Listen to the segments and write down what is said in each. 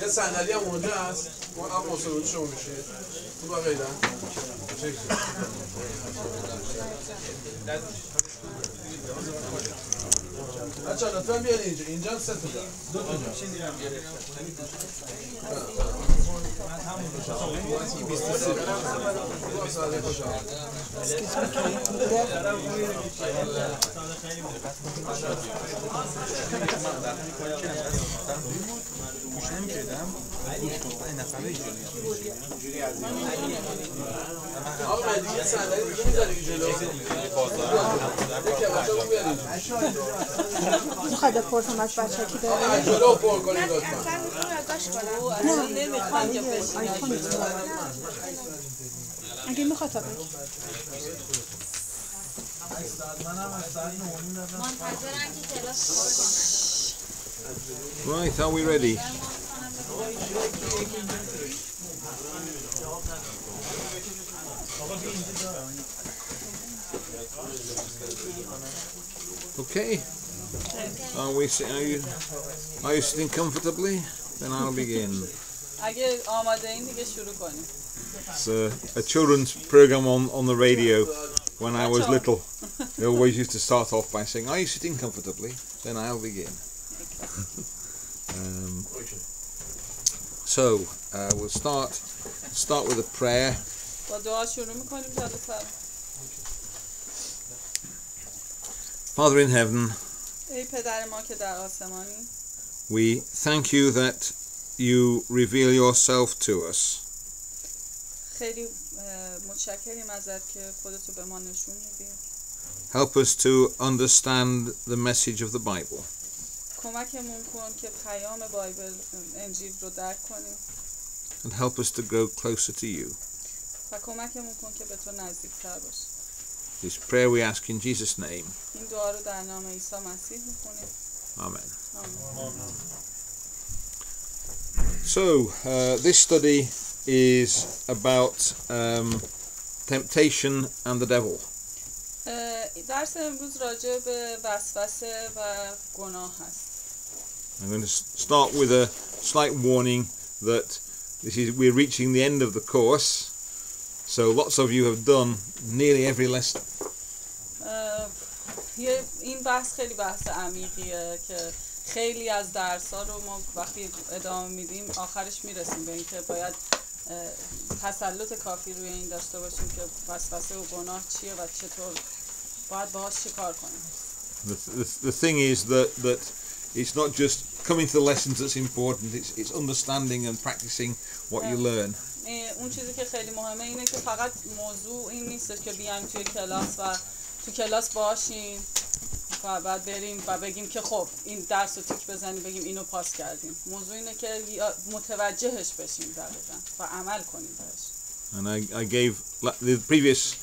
یه صندلی هم اونجا هست. ما هم مصاحبه شما میشه. تو با غیره. بچه ها لطفا بیان اینجا. اینجا 3 تا دارم. 2 تا جا. آقا دیگه صندلی دیگه میذاری جلو. میخواد بپرسم از بچه کی داره؟ آقا جلو پر کنید لطفا. نه نمیخوام که بشین. اگه میخواد تا بگی. Right, are we ready? Okay. Are you sitting comfortably? Then I'll begin. اگه آماده این دیگه شروع کنیم. It's a children's program on the radio when I was little. They always used to start off by saying, "Are you sitting comfortably?" Then I'll begin. So we'll start with a prayer. با دعا شروع می‌کنیم جلسه. Father in heaven, ای پدر ما که در آسمانی، we thank you that you reveal yourself to us. خیلی متشکریم ازت که خودتو به ما نشون میدی. Help us to understand the message of the Bible. کمکمون کن که پیام بایبل انجیل رو درک کنیم. And help us to grow closer to you. و کمکمون کن که به تو نزدیک‌تر باشیم. This prayer we ask in Jesus' name. این دعا رو در نام عیسی مسیح می‌کنیم. Amen. آمین. So this study is about temptation and the devil. درس امروز راجع به وسوسه و گناه هست. I'm going to start with a slight warning that we're reaching the end of the course, so lots of you have done nearly every lesson. این بحث خیلی بحث عمیقیه که خیلی از درس‌ها رو ما وقتی ادامه میدیم آخرش میرسیم به اینکه باید تسلط کافی روی این داشته باشیم که وسوسه و گناه چیه و چطور باید باهاش چیکار کنیم. The thing is that it's not just coming to the lessons that's important, it's understanding and practicing what you learn. اون چیزی که خیلی مهمه اینه که فقط موضوع این نیست که بیایم توی کلاس و تو کلاس باشیم و بعد بریم و بگیم که خب این درس رو تیک بزنیم بگیم اینو پاس کردیم. موضوع اینه که متوجهش بشیم دقیقاً و عمل کنیم بهش. And I gave the previous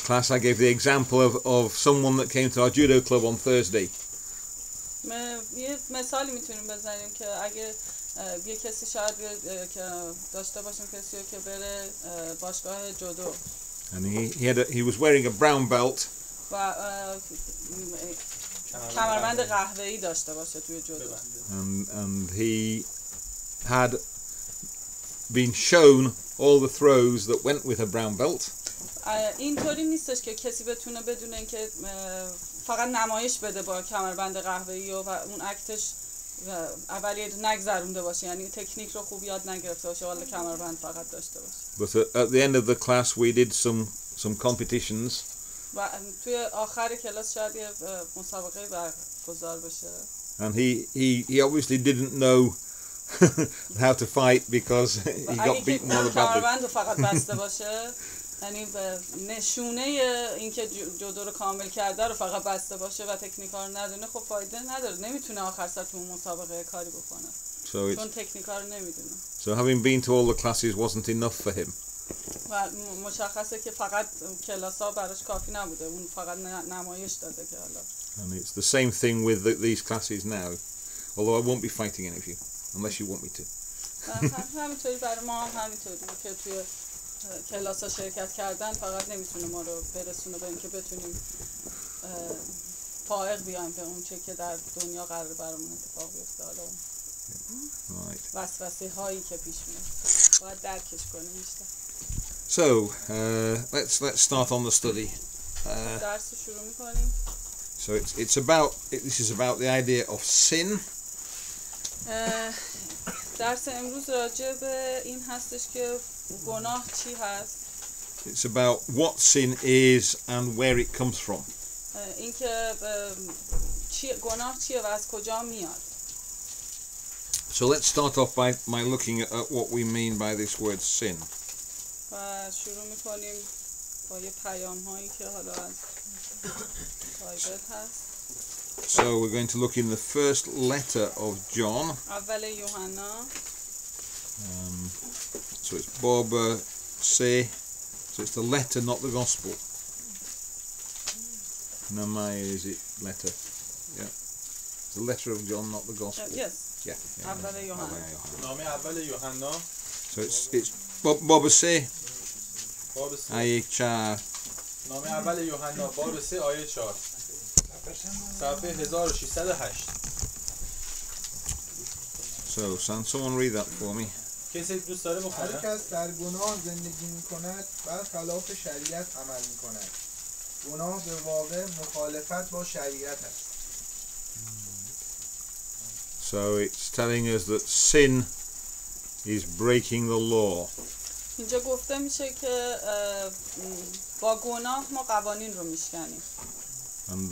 class I gave the example of someone that came to our judo club on Thursday. یه مثالی میتونیم بزنیم که اگه یه کسی شاید که داشته باشیم کسی رو که بره باشگاه جودو. And he was wearing a brown belt. و کمربند قهوه‌ای داشته باشه توی جودو. And he had been shown all the throws that went with a brown belt. اینطوری نیستش که کسی بتونه بدون اینکه فقط نمایش بده با کمربند قهوه‌ای و اون اکتش اولیه نگذرونده باشه، یعنی تکنیک رو خوب یاد نگرفته باشه حالا کمربند فقط داشته باشه. But at the end of the class we did some competitions. و توی آخر کلاس شاید یه مسابقه برگزار بشه. And he obviously didn't know how to fight because he got beaten on the badly. کمربند رو فقط بسته باشه، یعنی نشونه اینکه جودو رو کامل کرده رو فقط بسته باشه و تکنیکا رو ندونه، خب فایده نداره، نمیتونه آخر سر تو مسابقه کاری بکنه چون تکنیکا رو نمیدونه. So having been to all the classes wasn't enough for him. و مشخصه که فقط کلاس‌ها براش کافی نبوده، اون فقط نمایش داده که حالا. And it's the same thing with these classes now, although I won't be fighting any of you unless you want me to. همینطوری برای ما هم همینطوری که توی کلاس‌ها شرکت کردن فقط نمیتونه ما رو برسونه به اینکه بتونیم فائق بیایم به اون چه که در دنیا قرار برامون اتفاق بیفته. حالا Right. وسوسه هایی که پیش میاد باید درکش کنیم بیشتر. So let's start on the study. درس رو شروع میکنیم. So this is about the idea of sin. درس امروز راجع به این هستش که گناه چی هست. It's about what sin is and where it comes from. این که گناه چیه و از کجا میاد. So let's start off by looking at what we mean by this word sin. و شروع میکنیم با یه پیام هایی که حالا از بایبل هست. So we're going to look in the first letter of John. اول یوحنا. So it's Barbara say. So it's the letter, not the gospel. Namai is it letter? Yeah. It's the letter of John, not the gospel. Yes. Yeah. اول یوحنا. نامه اول یوحنا. So it's Barbara say. باب 3. Ayek cha. نامه اول یوحنا باب 3 آیه 4. صفحه 1608. So someone read that for me. کسی دوست داره هر بخونه؟ کس در گناه زندگی می کند بر خلاف شریعت عمل می کند. گناه به واقع مخالفت با شریعت است. So it's telling us that sin is breaking the law. اینجا گفته میشه که با گناه ما قوانین رو میشکنیم. And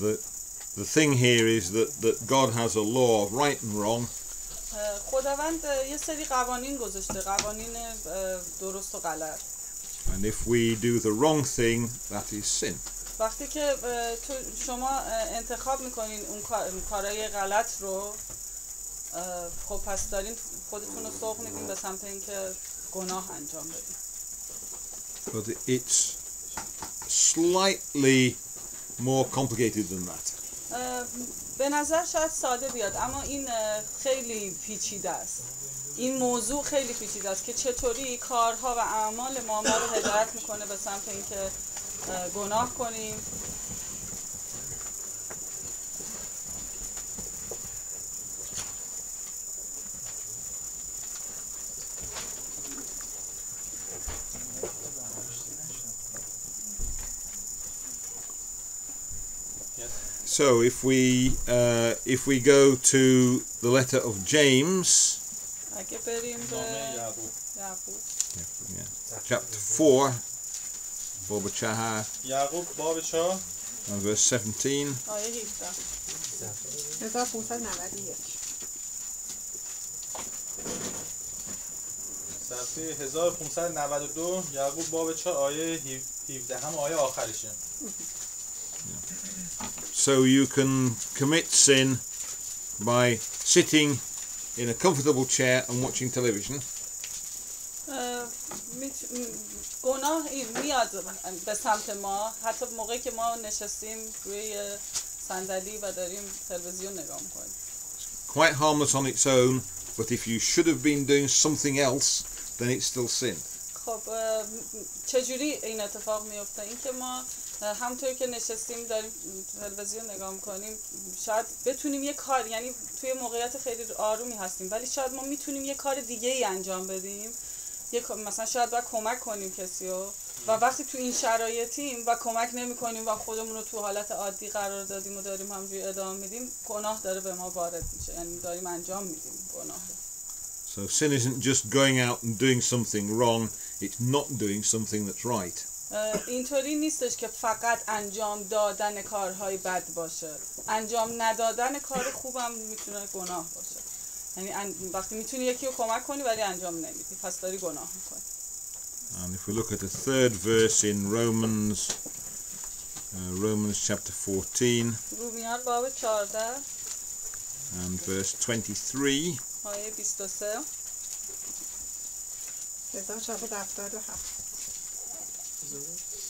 the thing here is that God has a law of right and wrong. خداوند یه سری قوانین گذاشته، قوانین درست و غلط. And if we do the wrong thing, that is sin. وقتی که شما انتخاب میکنین اون کارهای غلط رو، خب پس دارین خودتون رو سوق میدین به سمت اینکه گناه انجام بدین. But it's slightly more complicated than that. به نظر شاید ساده بیاد اما این خیلی پیچیده است. این موضوع خیلی پیچیده است که چطوری کارها و اعمال ما رو هدایت میکنه به سمت اینکه گناه کنیم. So if we go to the letter of James, اگه بریم به یعقوب chapter 4, Baba Chaha, یعقوب باب 4 and verse 17. آیه 17. 1591. صفحه 1592 یعقوب باب 4 آیه 17 هم آیه آخرشه. So you can commit sin by sitting in a comfortable chair and watching television. گناه میاد به سمت ما حتی موقعی که ما نشستیم روی صندلی و داریم تلویزیون نگاه میکنیم. Quite harmless on its own, but if you should have been doing something else, then it's still sin. خب چجوری این اتفاق میفته؟ این که ما همونطور که نشستیم داریم تلویزیون نگاه میکنیم شاید بتونیم یه کار، یعنی توی موقعیت خیلی آرومی هستیم ولی شاید ما میتونیم یه کار دیگه ای انجام بدیم، مثلا شاید باید کمک کنیم کسی رو و وقتی تو این شرایطیم و کمک نمی کنیم و خودمون رو تو حالت عادی قرار دادیم و داریم همجوری ادامه میدیم، گناه داره به ما وارد میشه، یعنی داریم انجام میدیم گناه. So sin isn't just going out and doing something wrong, it's not doing something that's right. اینطوری نیستش که فقط انجام دادن کارهای بد باشه، انجام ندادن کار خوبم میتونه گناه باشه. یعنی وقتی میتونی یکی رو کمک کنی ولی انجام نمیدی پس داری گناه میکنی. And if we look at the third verse in Romans chapter 14 رومیان باب 14 and verse 23, آیه 23. 1477.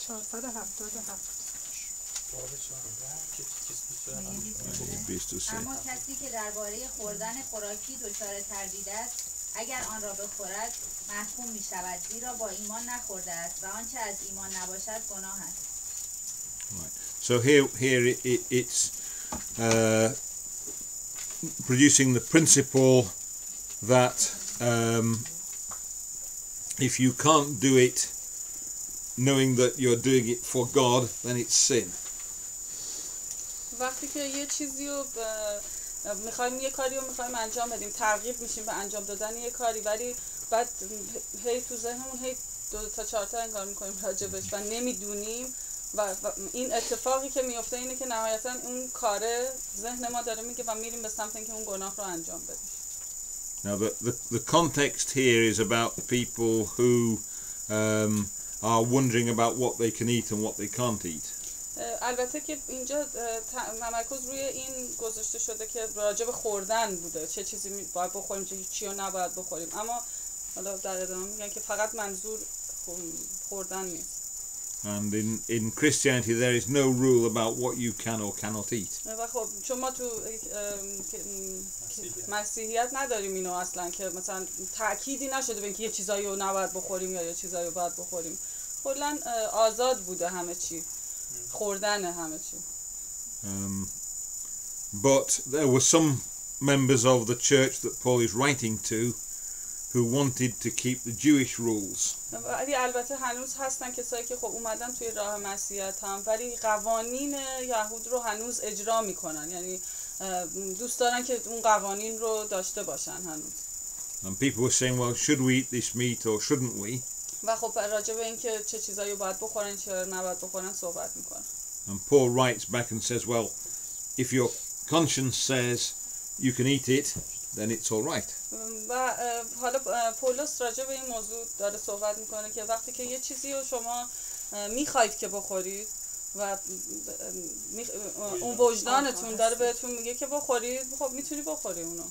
477. اما کسی که درباره خوردن خوراکی دچار تردید است اگر آن را بخورد محکوم می شود زیرا با ایمان نخورده است و آنچه از ایمان نباشد گناه است. Right. So here it's producing the principle that if you can't do it knowing that you're doing it for God, then it's sin. وقتی که یه چیزی رو میخوایم یه کاری رو میخوایم انجام بدیم، ترغیب میشیم به انجام دادن یه کاری، ولی بعد هی تو ذهنمون هی 2 تا 4 تا انگار میکنیم راجبش و نمیدونیم و این اتفاقی که میفته اینه که نهایتا اون کار ذهن ما داره میگه و میریم به سمت اینکه اون گناه رو انجام بدیم. Now the context here is about people who are wondering about what they can eat and what they can't eat. البته که اینجا تمرکز روی این گذاشته شده که راجع به خوردن بوده، چه چیزی باید بخوریم چه چیزی رو نباید بخوریم، اما حالا در ادامه میگن که فقط منظور خوردن نیست. And in Christianity there is no rule about what you can or cannot eat. و خب چون ما تو مسیحیت نداریم اینو اصلا که مثلا تأکیدی نشده به اینکه یه چیزایی رو نباید بخوریم یا یه چیزایی رو باید بخوریم، کلا آزاد بوده همه چی، خوردن همه چی. But there were some members of the church that Paul is writing to who wanted to keep the Jewish rules. ولی البته هنوز هستن کسایی که خب اومدن توی راه مسیحیت هم ولی قوانین یهود رو هنوز اجرا میکنن، یعنی دوست دارن که اون قوانین رو داشته باشن هنوز. And people were saying, well, should we eat this meat or shouldn't we? و خب راجع به اینکه چه چیزایی باید بخورن چه نباید بخورن صحبت میکنن. And Paul writes back and says, well, if your conscience says you can eat it, then it's all right. و حالا پولس راجع به این موضوع داره صحبت میکنه که وقتی که یه چیزی رو شما میخواید که بخورید و اون وجدانتون داره بهتون میگه که بخورید، خب میتونی بخوری اونو.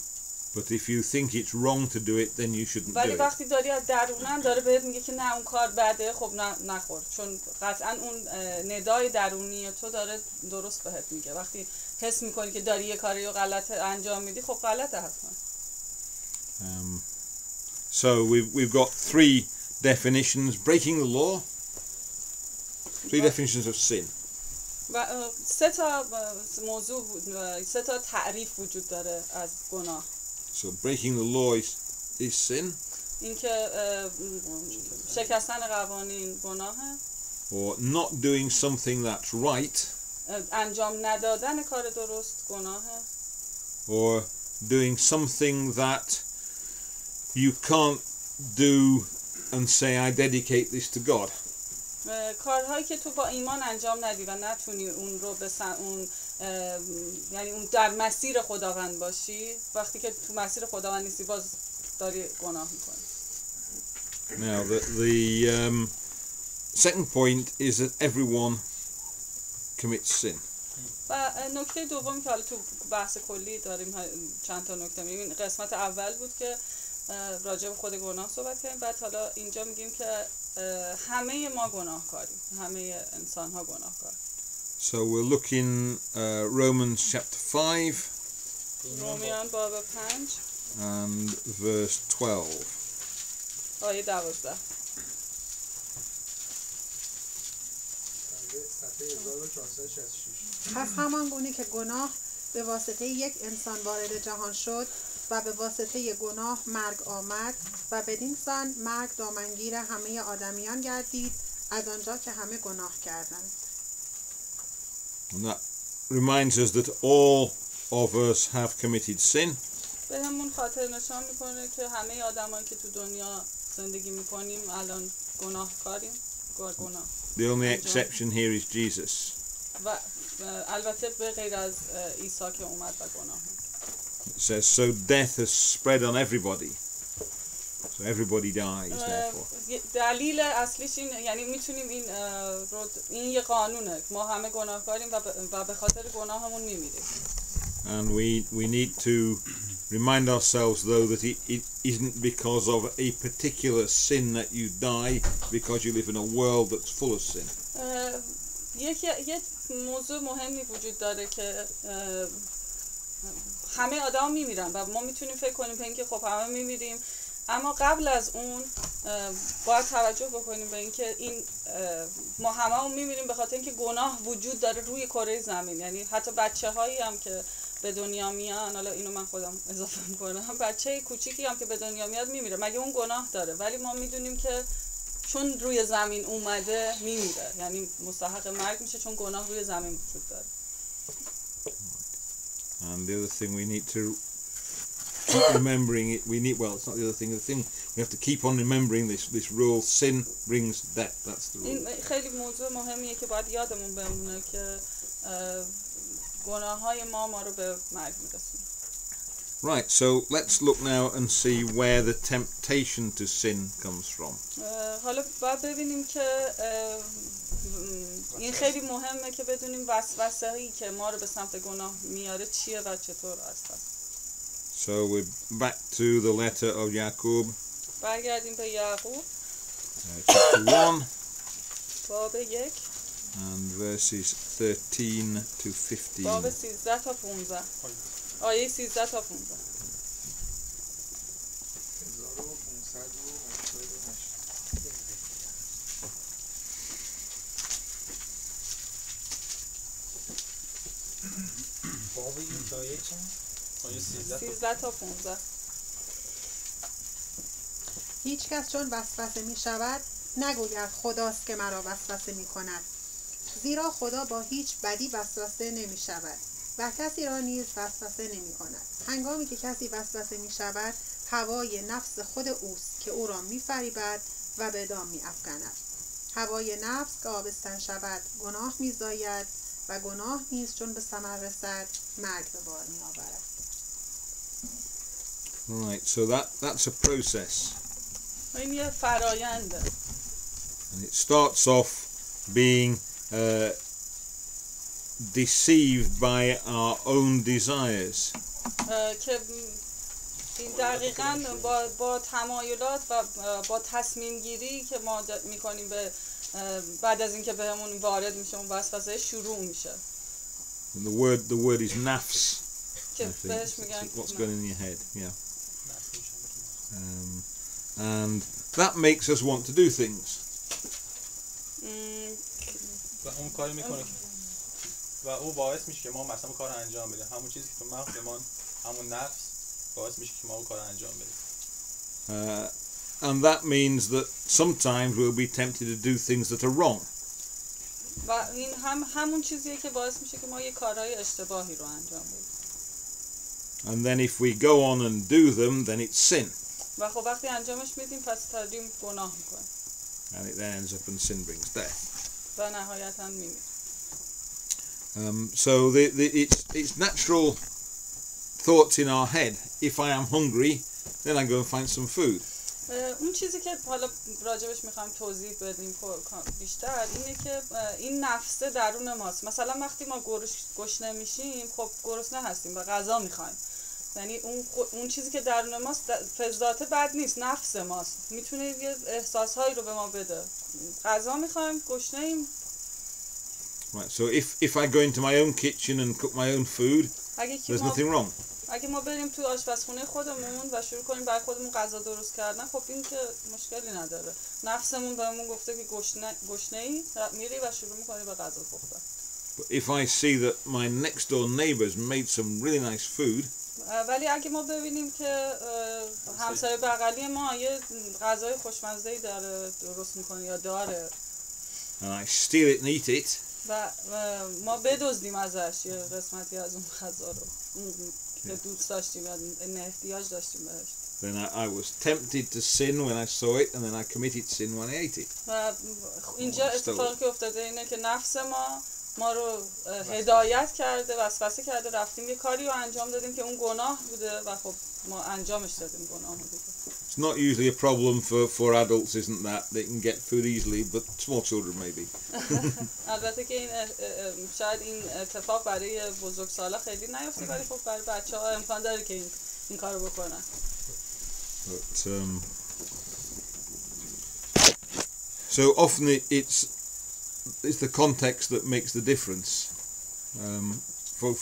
But if you think it's wrong to do it, then you shouldn't do ولی it. وقتی داری از درونن داره بهت میگه که نه اون کار بده، خب نخور، چون قطعا اون ندای درونی تو داره درست بهت میگه. وقتی حس میکنی که داری یه کاری رو غلط انجام میدی، خب غلطه حتما. So we've got 3 definitions: breaking the law, 3 definitions of sin. و 3 تا موضوع 3 تا تعریف وجود داره از گناه. So breaking the law is sin. اینکه شکستن قوانین گناهه. Or not doing something that's right. انجام ندادن کار درست گناهه. Or doing something that you can't do and say I dedicate this to God. کارهایی که تو با ایمان انجام ندی و نتونی اون رو به اون یعنی اون در مسیر خداوند باشی، وقتی که تو مسیر خداوند نیستی باز داری گناه میکنی. Now the second point is that everyone commits sin. و نکته دوم که حالا تو بحث کلی داریم چند تا نکته میگیم، این قسمت اول بود که راجع به خود گناه صحبت کردیم، بعد حالا اینجا میگیم که همه ما گناهکاریم، همه انسان ها گناهکاریم. So we're looking Romans chapter 5 رومیان باب 5 and verse 12. آیه 12. صفحه 1466. پس همان گونه که گناه به واسطه یک انسان وارد جهان شد و به واسطه گناه مرگ آمد و بدین سان مرگ دامنگیر همه آدمیان گردید از آنجا که همه گناه کردند. And that reminds us that all of us have committed sin. به همون خاطر نشان میکنه که همه آدمایی که تو دنیا زندگی میکنیم الان گناهکاریم، گناه. The only exception here is Jesus. و البته به غیر از عیسی که اومد و گناه. It says, so death has spread on everybody. So everybody dies therefore. دلیل اصلیش این، یعنی میتونیم این یه قانونه، ما همه گناهکاریم و به خاطر گناهمون میمیریم. And we need to remind ourselves though that it isn't because of a particular sin that you die, because you live in a world that's full of sin. یه موضوع مهمی وجود داره که همه آدم میمیرن و ما میتونیم فکر کنیم به اینکه خب همه میمیریم، اما قبل از اون باید توجه بکنیم به اینکه این ما هممون میمیریم به خاطر اینکه گناه وجود داره روی کره زمین. یعنی حتی بچه‌هایی هم که به دنیا میان، حالا اینو من خودم اضافه میکنم، بچه کوچیکی هم که به دنیا میاد میمیره، مگه اون گناه داره؟ ولی ما میدونیم که چون روی زمین اومده میمیره، یعنی مستحق مرگ میشه چون گناه روی زمین وجود داره. And the other thing we need to keep remembering it. We need, well, it's not the other thing. The thing we have to keep on remembering this rule: sin brings death. That's the rule. این خیلی موضوع مهمیه که باید یادمون بمونه که گناههای ما رو به مرگ میرسونه. Right. So let's look now and see where the temptation to sin comes from. حالا باید ببینیم که این خیلی مهمه که بدونیم وسوسه‌ای که ما رو به سمت گناه میاره چیه و چطور است. So we're back to the letter of Jacob, برگردیم به یعقوب chapter 1 باب 1 and verses 13 to 15. باب 13 تا 15 آیه 13 تا 15. 13 تا 15. هیچ کس چون وسوسه می شود نگوید خداست که مرا وسوسه می کند، زیرا خدا با هیچ بدی وسوسه نمی شود و کسی را نیز وسوسه نمی کند. هنگامی که کسی وسوسه می شود هوای نفس خود اوست که او را می فریبد و به دام می افکند. هوای نفس که آبستن شود گناه می زاید و گناه نیز چون به ثمر رسد مرگ به بار می آورد. Right. So that's a process, این یه فراینده. and it starts off being deceived by our own desires. که این دقیقاً با تمایلات و با تصمیم گیری که ما میکنیم به بعد از اینکه بهمون وارد میشه اون وسوسه شروع میشه. And the word is nafs. که I think. بهش میگن What's going in your head? Yeah. And that makes us want to do things. و اون کاری میکنه و او باعث میشه که ما مثلا کار انجام بدیم، همون چیزی که تو مغزمان، همون نفس باعث میشه که ما اون کار انجام بدیم. And that means that sometimes we'll be tempted to do things that are wrong. و این همون چیزیه که باعث میشه که ما یه کارهای اشتباهی رو انجام بدیم. And then if we go on and do them, then it's sin. و خب وقتی انجامش میدیم پس داریم گناه میکنیم. And it then ends up and sin brings death. و نهایتاً میمیریم. So it's natural thoughts in our head. If I am hungry, then I go and find some food. اون چیزی که حالا راجبش میخوایم توضیح بدیم بیشتر اینه که این نفسه درون ماست. مثلا وقتی ما گشنه میشیم خب گرسنه هستیم و غذا میخوایم، یعنی اون چیزی که درون ماست فضلات بد نیست، نفس ماست، میتونه یه احساسهایی رو به ما بده. غذا میخوایم، گشنه ایم. Right. So if I go into my own kitchen and cook my own food, there's nothing wrong. اگه ما بریم تو آشپزخونه خودمون و شروع کنیم برای خودمون غذا درست کردن، خب این که مشکلی نداره. نفسمون بهمون گفته که گشنه‌ای، میری و شروع می‌کنی به غذا پختن. But if I see that my next door neighbour's made some really nice food, ولی اگه ما ببینیم که همسایه بغلی ما یه غذای خوشمزه‌ای داره درست می‌کنه یا داره and I steal it and eat it, و ما بدزدیم ازش یه قسمتی از اون غذا رو که دوست داشتیم یا احتیاج داشتیم بهش، then I was tempted to sin when I saw it, and then I committed sin when I ate it. و اینجا اتفاقی که افتاده اینه که نفس ما رو هدایت کرده، وسوسه کرده، رفتیم یه کاری رو انجام دادیم که اون گناه بوده و خب ما انجامش دادیم گناه بوده. It's not usually a problem for adults, isn't that? They can get food easily, but small children maybe. البته که این شاید این اتفاق برای بزرگسالا خیلی نیفته، ولی خب برای بچه‌ها امکان داره که این کارو بکنن. But so often it's the context that makes the difference.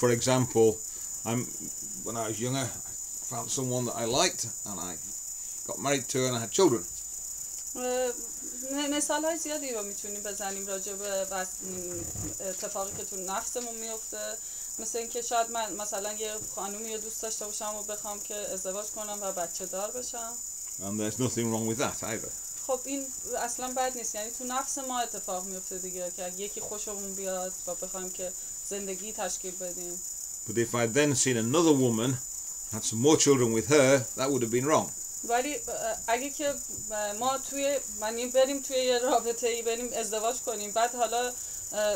For example, when I was younger, I found someone that I liked, and I got married to her, and I had children. مثال‌های زیادی رو میتونیم بزنیم راجع به اتفاقی که تو نفسمون میفته مثل اینکه شاید من مثلا یه خانومی رو دوست داشته باشم و بخوام که ازدواج کنم و بچه دار بشم. And there's nothing wrong with that either. خب این اصلا بد نیست، یعنی تو نفس ما اتفاق میفته دیگه که یکی خوشمون بیاد و بخوایم که زندگی تشکیل بدیم. But if I'd then seen another woman, had some more children with her, that would have been wrong. ولی اگه که ما بریم توی یه رابطه‌ای، بریم ازدواج کنیم، بعد حالا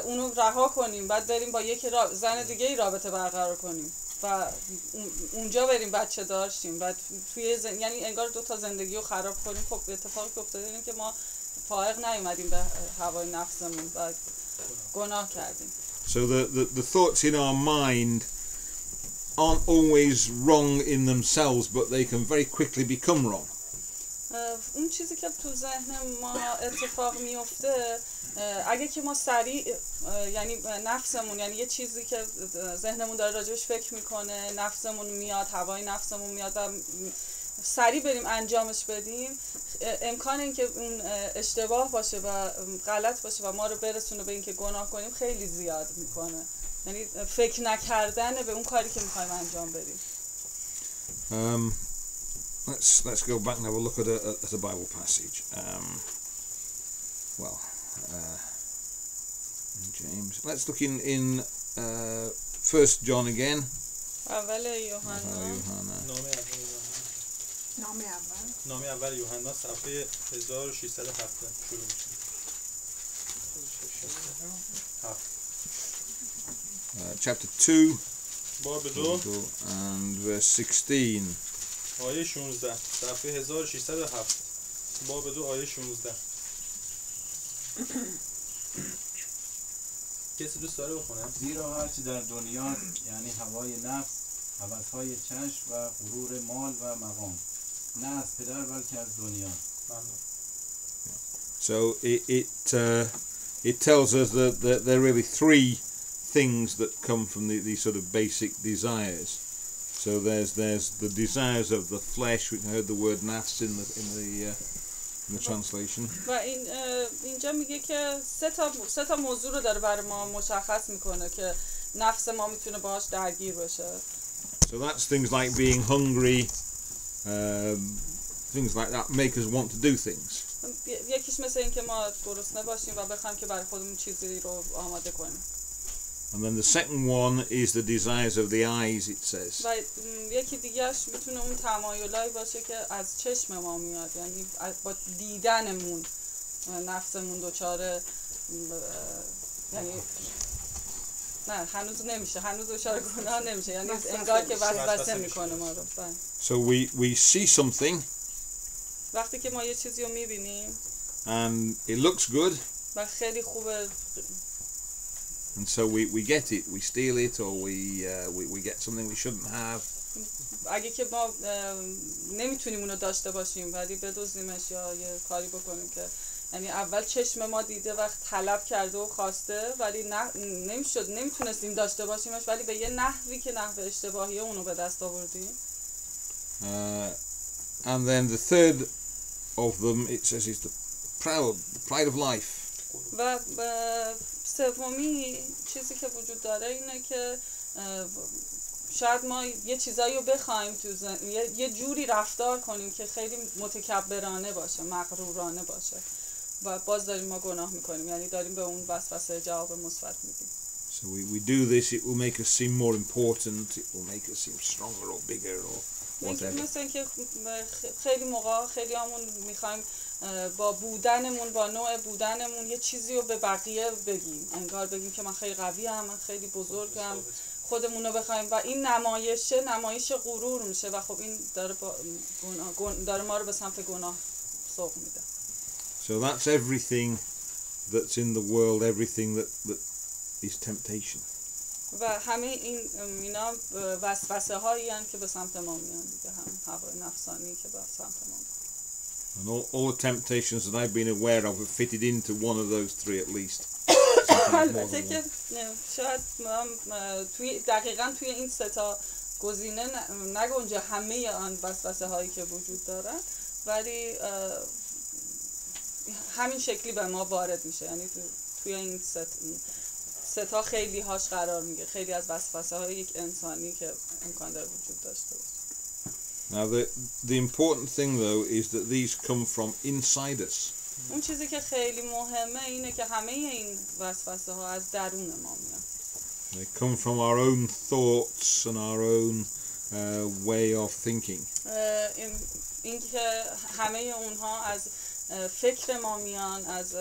اونو رها کنیم، بعد بریم با یک زن دیگه ای رابطه برقرار کنیم و اونجا بریم بچه داشتیم، بعد توی یعنی انگار 2 تا زندگی رو خراب کنیم. خب اتفاقی که افتاده اینه که ما فائق نیومدیم به هوای نفسمون و گناه کردیم. So the thoughts in our mind aren't always wrong in themselves, but they can very quickly become wrong. اون چیزی که تو ذهن ما اتفاق میفته، اگه که ما سریع یعنی نفسمون، یعنی یه چیزی که ذهنمون داره راجبش فکر میکنه، نفسمون میاد، هوای نفسمون میاد و سریع بریم انجامش بدیم، امکان این که اون اشتباه باشه و غلط باشه و ما رو برسونه به این که گناه کنیم خیلی زیاد میکنه. یعنی فکر نکردن به اون کاری که میخوایم انجام بدیم. Let's go back and have a look at a Bible passage. In James. Let's look in 1 John again. اول یوحنا. نام اول یوحنا صفحه 1607 شروع میشه. Chapter 2. باب 2 and verse 16. آیه 16 صفحه 1607 باب 2 آیه 16. کسی دوست داره بخونه؟ زیرا هرچی در دنیا یعنی هوای نفس، هوس‌های چشم و غرور مال و مقام، نه از پدر بلکه از دنیا. So it tells us that there are really 3 things that come from these sort of basic desires. So there's the desires of the flesh. We heard the word nafs in the translation. و اینجا میگه که سه تا موضوع رو داره برای ما مشخص میکنه که نفس ما میتونه باهاش درگیر بشه. So that's things like being hungry, things like that make us want to do things. یکیش مثل این که ما گرسنه باشیم و بخوایم که برای خودمون چیزی رو آماده کنیم. And then the second one is the desires of the eyes, it says. و یکی دیگه‌اش میتونه اون تمایلایی باشه که از چشم ما میاد، یعنی با دیدنمون نفسمون دچار یعنی نه هنوز نمیشه، هنوز دچار گناه نمیشه، یعنی انگار که وسوسه میکنه ما رو. So we see something وقتی که ما یه چیزی رو میبینیم and it looks good, و خیلی خوبه، and so we get it, we steal it, or we get something we shouldn't have. اگه که ما نمیتونیم اونو داشته باشیم ولی بدزدیمش یا یه کاری بکنیم که یعنی اول چشم ما دیده و طلب کرده و خواسته ولی نمیتونستیم داشته باشیمش، ولی به یه نحوی که نحو اشتباهیه اونو به دست آوردیم. And then the third of them, it says, is the pride of life. و سومی چیزی که وجود داره اینه که شاید ما یه چیزایی رو بخوایم یه جوری رفتار کنیم که خیلی متکبرانه باشه، مغرورانه باشه و باز داریم ما گناه میکنیم، یعنی داریم به اون وسوسه جواب مثبت میدیم. So we do this, it will make us seem more important, it will make us seem stronger or bigger or whatever. مثل اینکه خیلی موقع خیلی همون میخوایم با بودنمون، با نوع بودنمون یه چیزی رو به بقیه بگیم، انگار بگیم که من خیلی قویم، من خیلی بزرگم، خودمون رو بخوایم و این نمایش غرور میشه و خب این داره ما رو به سمت گناه سوق میده. So that's everything that's in the world, everything that is temptation. و همه اینا وسوسه هایی هستند که به سمت ما میان دیگه، هم هوای نفسانی که به سمت ما میان. And all the temptations that I've been aware of have fitted into one of those 3 at least. البته که شاید دقیقاً توی این 3 تا گزینه نگنجه همه آن وسوسه هایی که وجود داره، ولی همین شکلی به ما وارد میشه، یعنی توی این 3 تا خیلی هاش قرار میگه، خیلی از وسوسه های یک انسانی که امکان داره وجود داشته باشه. Now the important thing though is that these come from inside us. اون چیزی که خیلی مهمه اینه که همه این وسوسه ها از درون ما میاد. They come from our own thoughts and our own way of thinking. این که همه اونها از فکر ما میان، از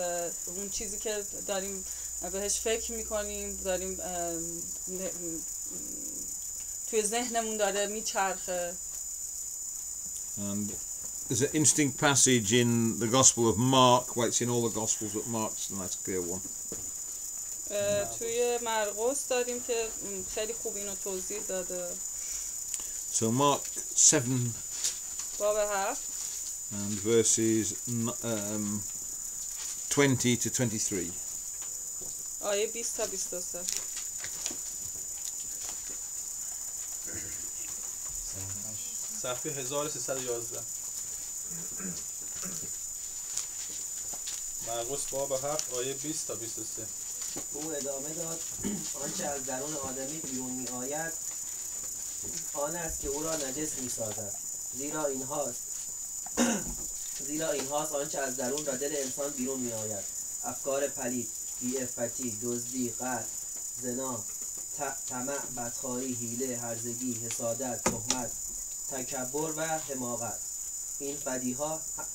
اون چیزی که داریم بهش فکر میکنیم، داریم توی ذهنمون داره میچرخه. And there's an interesting passage in the Gospel of Mark, well it's in all the Gospels but Mark's a nice clear one. توی مرقس داریم که خیلی خوب اینو توضیح داده. So Mark 7 باب 7 and verses 20 to 23. آیه 20 تا 23. صفحه 1311. مرقس باب 7 آیه 20 تا 23. او ادامه داد: آنچه از درون آدمی بیرون می آید آن است که او را نجس می سازد. زیرا اینهاست آنچه از درون را دل انسان بیرون می آید: افکار پلید، بی‌عفتی، دزدی، قتل، زنا، طمع، بدخواری، حیله، هرزگی، حسادت، تهمت، تکبر و حماقت.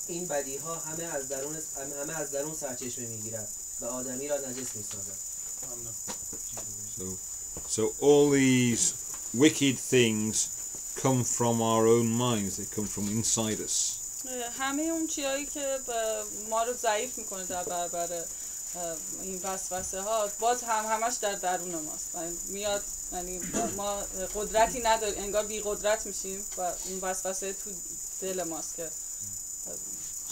این بدیها همه از درون سرچشمه می‌گیرد و آدمی را نجس می‌سازد. So all these wicked things come from our own minds. They come from inside us. همه اون چیزایی که ما رو ضعیف میکنه در برابر این وسوسه ها باز همش در درون ماست. میاد، یعنی ما قدرتی نداریم، انگار بی قدرت میشیم و اون وسوسه تو دل ماست که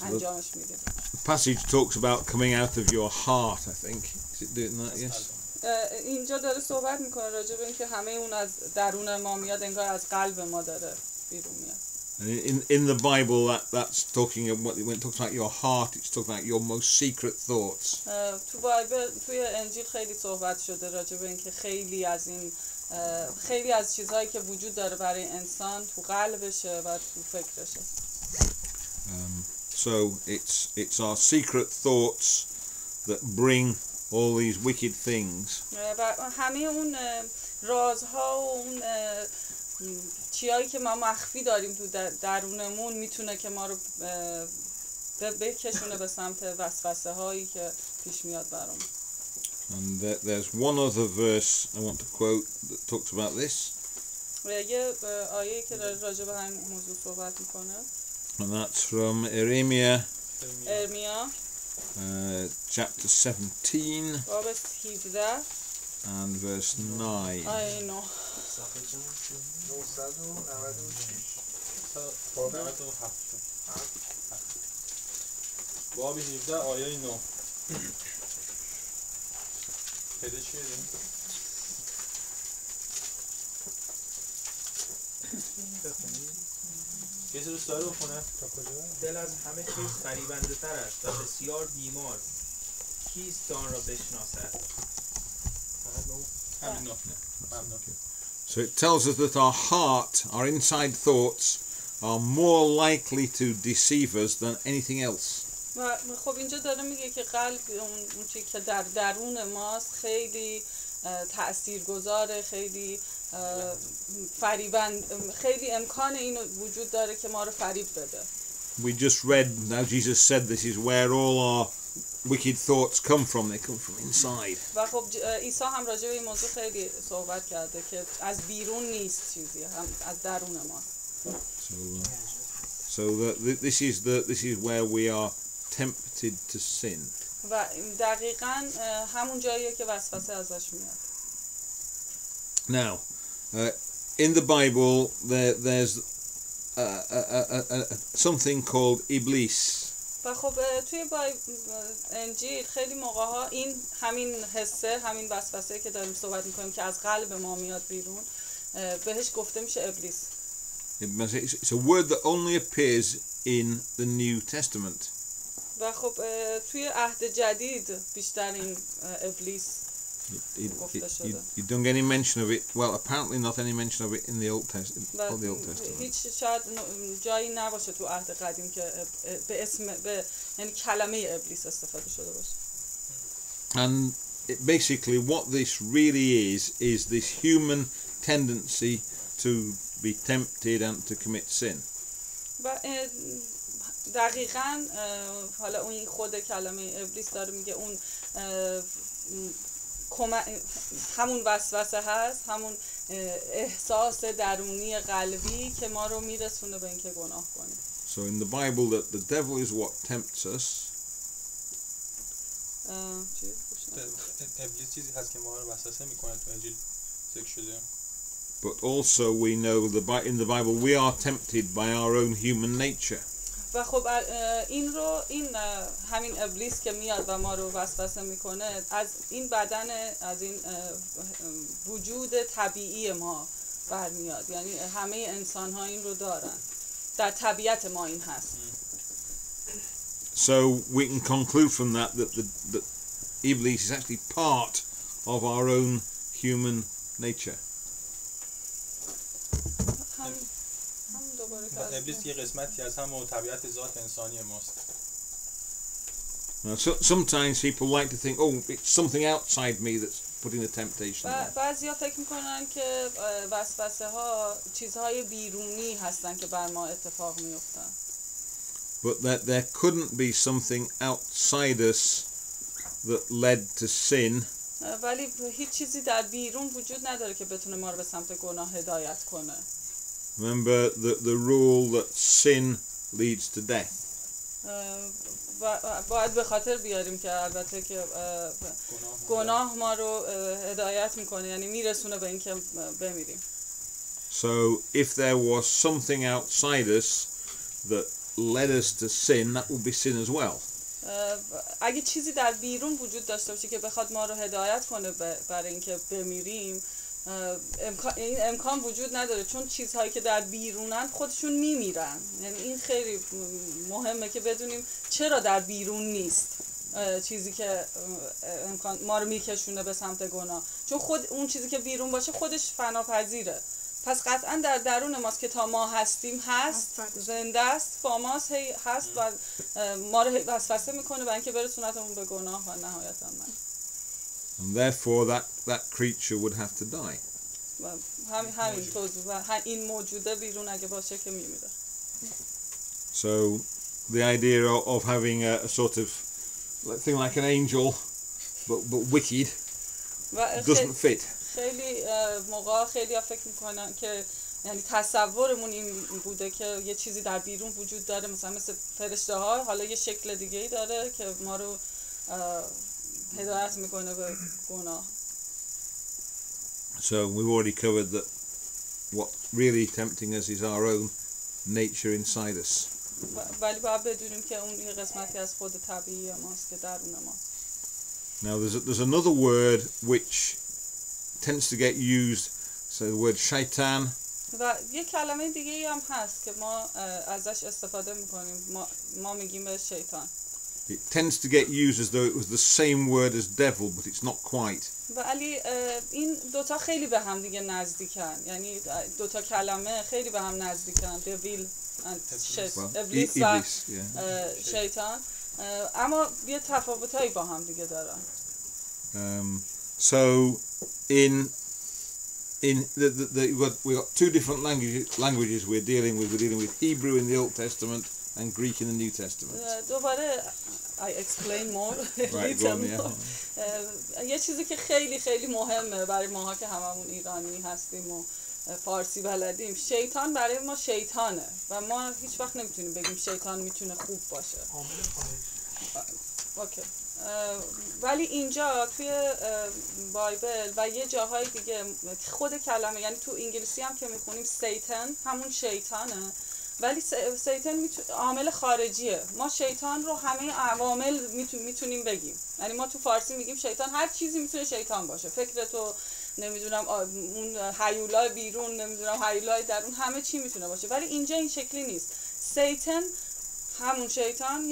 انجامش میدیم. The passage talks about coming out of your heart, I think. Is it doing that? Yes. اینجا داره صحبت میکنه راجع به اینکه همه اون از درون ما میاد، انگار از قلب ما داره بیرون میاد. In the Bible, that's talking about, when it talks about your heart, it's talking about your most secret thoughts. تو بایبل، توی انجیل خیلی صحبت شده راجع به اینکه خیلی از چیزهایی که وجود داره برای انسان تو قلبشه و تو فکرشه. So it's our secret thoughts that bring all these wicked things. و همه اون رازها و اون چیزایی که ما مخفی داریم تو درونمون میتونه که ما رو بکشونه به سمت وسوسه هایی که پیش میاد برامون. And there's one other verse I want to quote that talks about this. یه آیه که راجع به همین موضوع صحبت میکنه. And that's from Jeremiah chapter 17 باب 17 and verse 9. آیه 9. 996 باب 17 آیه 9. پیدا چیه دیم؟ کسی دوست داره بخونه؟ تا کجا؟ دل از همه چیز فریبنده تر است و بسیار بیمار. کیست آن را بشناسد؟ همین نه. ممنون. So it tells us that our heart, our inside thoughts, are more likely to deceive us than anything else. و خب اینجا داره میگه که قلب اون چیزی که در درون ماست خیلی تاثیرگذاره، خیلی فریبند، خیلی امکان این وجود داره که ما رو فریب بده. We just read, now Jesus said this is where all our wicked thoughts come from. They come from inside. و خب عیسی هم راجع به این موضوع خیلی صحبت کرده که از بیرون نیست چیزی، هم از درون ماست. So this is where we are tempted to sin. و دقیقاً همون جاییه که وسوسه ازش میاد. Now, in the Bible, there's something called Iblis. و خب توی انجیل خیلی موقع‌ها این همین حسه، همین وسوسه که داریم صحبت می‌کنیم که از قلب ما میاد بیرون، بهش گفته میشه ابلیس. It's a word that only appears in the New Testament. و خب توی عهد جدید بیشتر این ابلیس گفته شده. You don't get any mention of it. Well, apparently not any mention of it in the Old Testament. و The Old Testament. هیچ شاید جایی نباشه تو عهد قدیم که به یعنی کلمه ابلیس استفاده شده باشه. And basically, what this really is this human tendency to be tempted and to commit sin. و دقیقاً حالا اون خود کلمه ابلیس داره میگه اون همون وسوسه هست، همون احساس درونی قلبی که ما رو میرسونه به اینکه گناه کنیم. So in the Bible, that the devil is what tempts us. ابلیس چیزی هست که ما رو وسوسه میکنه تو انجیل ذکر شده. But also we know in the Bible we are tempted by our own human nature. و خب این همین ابلیس که میاد و ما رو وسوسه میکنه از این بدن، از این وجود طبیعی ما برمیاد. یعنی همه انسان ها این رو دارن، در طبیعت ما این هست. So we can conclude from that that Iblis is actually part of our own human nature. ابلیس یه قسمتی از همون طبیعت ذات انسانی ماست. Now, sometimes people like to think, oh, it's something outside me that's putting the temptation there. بعضیا فکر میکنن که وسوسه ها چیزهای بیرونی هستن که بر ما اتفاق میفتن. But that there couldn't be something outside us that led to sin. ولی هیچ چیزی در بیرون وجود نداره که بتونه ما رو به سمت گناه هدایت کنه. Remember the rule that sin leads to death. باید به خاطر بیاریم که البته که گناه ما رو هدایت میکنه، یعنی میرسونه به اینکه بمیریم. So if there was something outside us that led us to sin, that would be sin as well. اگه چیزی در بیرون وجود داشته باشه که بخواد ما رو هدایت کنه برای اینکه بمیریم، این امکان وجود نداره، چون چیزهایی که در بیرونن خودشون میمیرن. یعنی این خیلی مهمه که بدونیم چرا در بیرون نیست چیزی که امکان ما رو میکشونه به سمت گناه، چون خود اون چیزی که بیرون باشه خودش فناپذیره. پس قطعا در درون ماست که تا ما هستیم هست، زنده است، با ماست هست و ما رو وسوسه میکنه برای اینکه برسونتمون به گناه و نهایتاً مرگ. And therefore that creature would have to die. همین توضیح و این موجوده بیرون اگه باشه که میمیره. So the idea of having a sort of thing like an angel but wicked doesn't fit. خیلی موقع خیلی ها فکر میکنن که یعنی تصورمون این بوده که یه چیزی در بیرون وجود داره، مثل فرشته ها، حالا یه شکل دیگه ای داره که ما رو هدایت میکنه به گناه. So we've already covered that what really tempting us is our own nature inside us. ولی باید بدونیم که اون یه قسمتی از خود طبیعی ماست که درون ماست. Now there's another word which tends to get used, so the word shaitan. و یه کلمه دیگه ای هم هست که ما ازش استفاده میکنیم، ما میگیم به شیطان. It tends to get used as though it was the same word as devil, but it's not quite. ولی این دوتا خیلی به هم دیگه نزدیکن، یعنی دوتا کلمه خیلی به هم نزدیکن، دویل ابلیس و شیطان، اما یه تفاوتایی با هم دیگه دارن. So in we got two different languages we're dealing with. We're dealing with Hebrew in the Old Testament and Greek in the New Testament. دوباره I explain more. Right, go on, یه چیزی که خیلی خیلی مهمه برای ماها که هممون ایرانی هستیم و فارسی بلدیم، شیطان برای ما شیطانه و ما هیچ وقت نمیتونیم بگیم شیطان میتونه خوب باشه. اوکی. ولی اینجا توی بایبل و یه جاهای دیگه خود کلمه، یعنی تو انگلیسی هم که میخونیم سیتن همون شیطانه، ولی سیتن عامل خارجیه. ما شیطان رو همه عوامل میتونیم بگیم، یعنی ما تو فارسی میگیم شیطان، هر چیزی میتونه شیطان باشه، فکر تو نمیدونم اون هیولای بیرون، نمیدونم هیولای درون، همه چی میتونه باشه. ولی اینجا این شکلی نیست. سیتن همون شیطان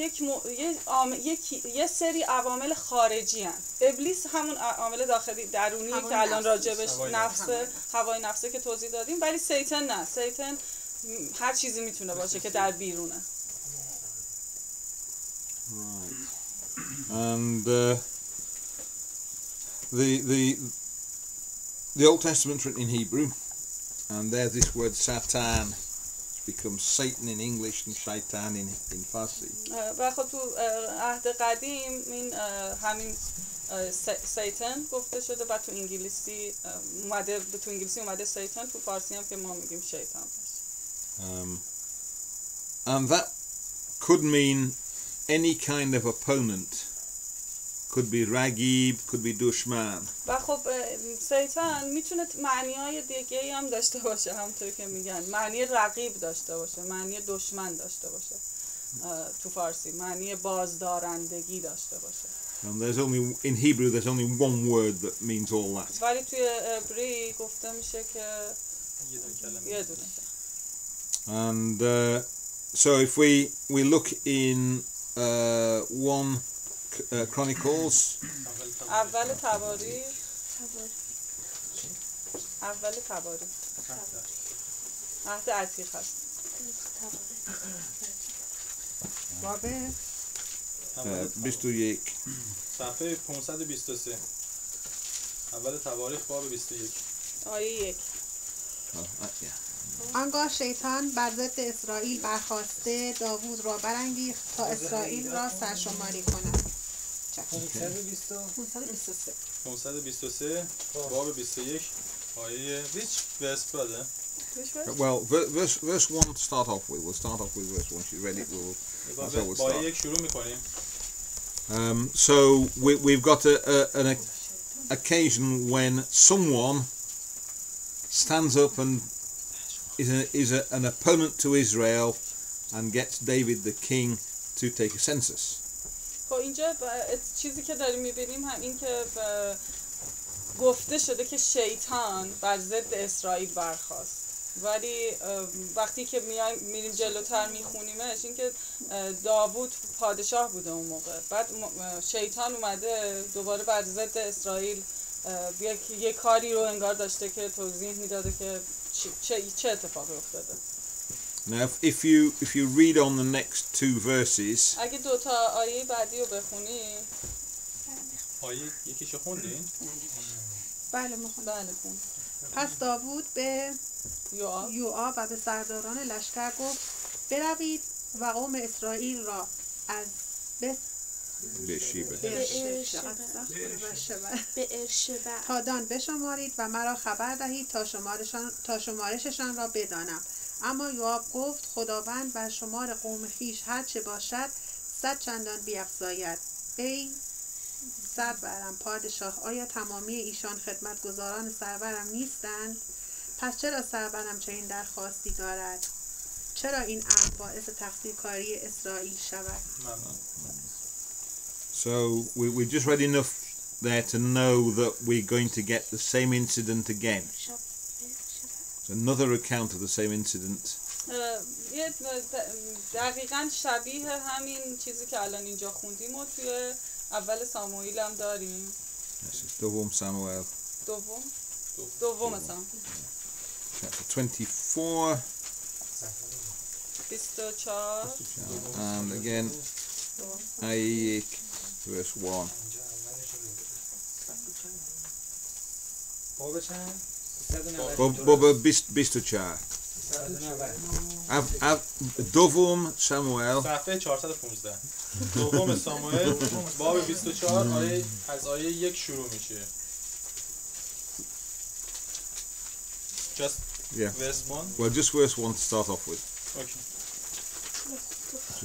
یه سری عوامل خارجی هن. ابلیس همون عامل داخلی درونیه که الان راجبش هوای نفسه که توضیح دادیم، ولی شیطان نه. شیطان هر چیزی میتونه باشه که در بیرونه. And the Old Testament's written in Hebrew, and there's this word Satan, which becomes Satan in English and Shaitan in Farsi. و خب تو عهد قدیم این همین سیتان گفته شده و تو انگلیسی اومده سیتان، تو فارسی هم که ما میگیم شیطان. And that could mean any kind of opponent. Could be ragib, could be dushman. و خب شیطان میتونه معنی‌های دیگه‌ای هم داشته باشه، همونطور که میگن معنی رقیب داشته باشه، معنی دشمن داشته باشه، تو فارسی معنی بازدارندگی داشته باشه. And in Hebrew there's only one word that means all that. ولی توی عبری گفته میشه که یه دونه. And so if we look in 1 Chronicles اول تباری عهد عتیق هست. باب 21 صفحه 523 اول تواریخ باب 21 آیه 1. آنگاه شیطان بر ضد اسرائیل برخاسته داوود را برانگیخت تا اسرائیل را سرشماری کند. 523 باب 21 آیه which verse brother? Well, verse 1 to start off with. We'll start off with verse 1. She's read it. That's how we'll با start. یک شروع می‌کنیم. So we've got an occasion when someone stands up and is an opponent to Israel and gets David the king to take a census. خب اینجا چیزی که داریم می‌بینیم هم این که گفته شده که شیطان بر ضد اسرائیل برخاست، ولی وقتی که میریم جلوتر میخونیمش این که داوود پادشاه بوده اون موقع، بعد شیطان اومده دوباره بر ضد اسرائیل یک کاری رو انگار داشته که توضیح میداده که چه اتفاقی افتاده. Now if you read on the next 2 verses, اگه دوتا آیه بعدی رو بخونی. آیه یکیشو خوندین؟ بله میخونم. بله خون. پس داوود به یوآب و به سرداران لشکر گفت بروید و قوم اسرائیل را از تا دان بشمارید و مرا خبر دهید تا شمارششان را بدانم. اما یوآب گفت خداوند بر شمار قوم خویش هر چه باشد 100 چندان بیفزاید. ای سرورم پادشاه، آیا تمامی ایشان خدمتگزاران سرورم نیستند؟ پس چرا سرورم چنین درخواستی دارد؟ چرا این امر باعث تقصیر کاری اسرائیل شود؟ So we just read enough there to know that we're going to get the same incident again. It's another account of the same incident. دقیقاً شبیه همین چیزی که الان اینجا خوندیم و توی اول ساموئیل هم داریم. دوم ساموئل. دوم ساموئیل. Chapter 24. 24. And again, Ayik, verse 1. Boba 24. دوم ساموئل صفحه 415 دوم ساموئل باب 24 آیه از آیه 1 شروع میشه. Just verse 1. Well, just verse 1 to start off with. Okay.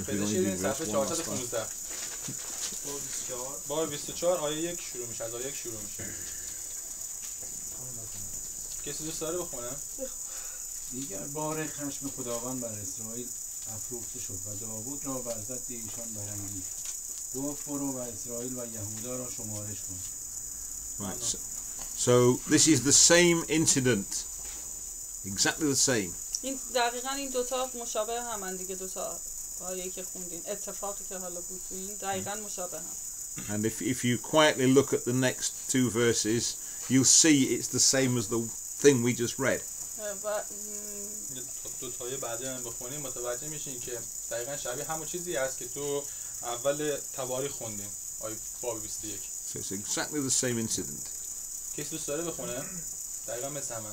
Verse 1 415 باب 24 آیه 1 شروع میشه. از آیه 1 شروع میشه. کسی دوست داره بخونه؟ دیگر بار خشم خداوند بر اسرائیل افروخته شد و داوود را بر ضد ایشان برانگیخت. گفت برو و اسرائیل و یهودا را شمارش کن. Right. So this is the same incident. Exactly the same. این دقیقاً این دوتا مشابه همن دیگه، دوتا آیه‌ای که خوندین اتفاقی که حالا بود تو این دقیقاً مشابه هم. And if you quietly look at the next two verses, you'll see it's the same as the thing we just read. و دو تای بعدی هم بخونیم متوجه میشین که دقیقاً شبیه همون چیزی است که تو اول تواریخ خوندیم آیه باب 21. So it's exactly the same incident. کسی دوست داره بخونه؟ دقیقاً مثل همه.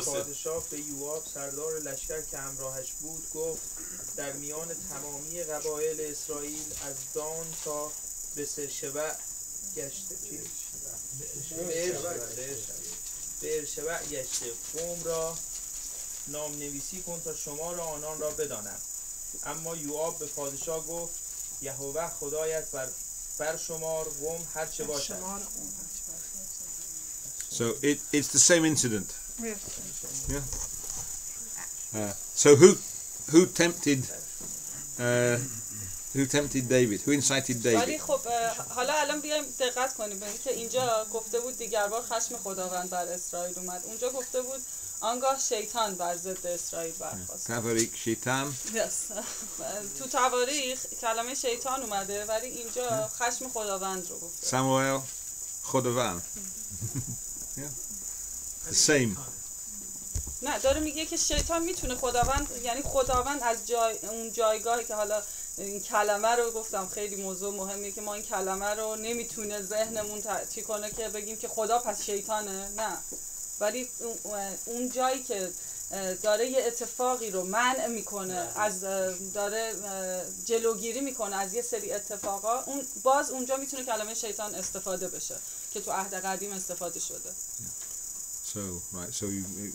پادشاه به یوآب سردار لشکر که همراهش بود گفت در میان تمامی قبایل اسرائیل از دان تا به سرشبع گشته برشبع گشته قوم را نام نویسی کن تا شمار آنان را بدانم. اما یوآب به پادشاه گفت یهوه خدایت بر شمار قوم هر چه باشد. So it's the same incident. Yes. Yeah. So who tempted David? Who incited ولی David? خب حالا الان بیایم دقت کنیم به اینکه اینجا گفته بود دیگربار خشم خداوند بر اسرائیل اومد. اونجا گفته بود آنگاه شیطان بر ضد اسرائیل برخاست. Tavarik Shaitan. Yes. تو تواریخ کلمه شیطان اومده ولی اینجا خشم خداوند رو گفته. Samuel Chodavan. Yeah. The same. نه داره میگه که شیطان میتونه خداوند یعنی خداوند از اون جایگاهی که حالا این کلمه رو گفتم خیلی موضوع مهمیه که ما این کلمه رو نمیتونه ذهنمون چی کنه که بگیم که خدا پس شیطانه. نه ولی اون جایی که داره یه اتفاقی رو منع میکنه از داره جلوگیری میکنه از یه سری اتفاقا اون باز اونجا میتونه کلمه شیطان استفاده بشه که تو عهد قدیم استفاده شده. So right. So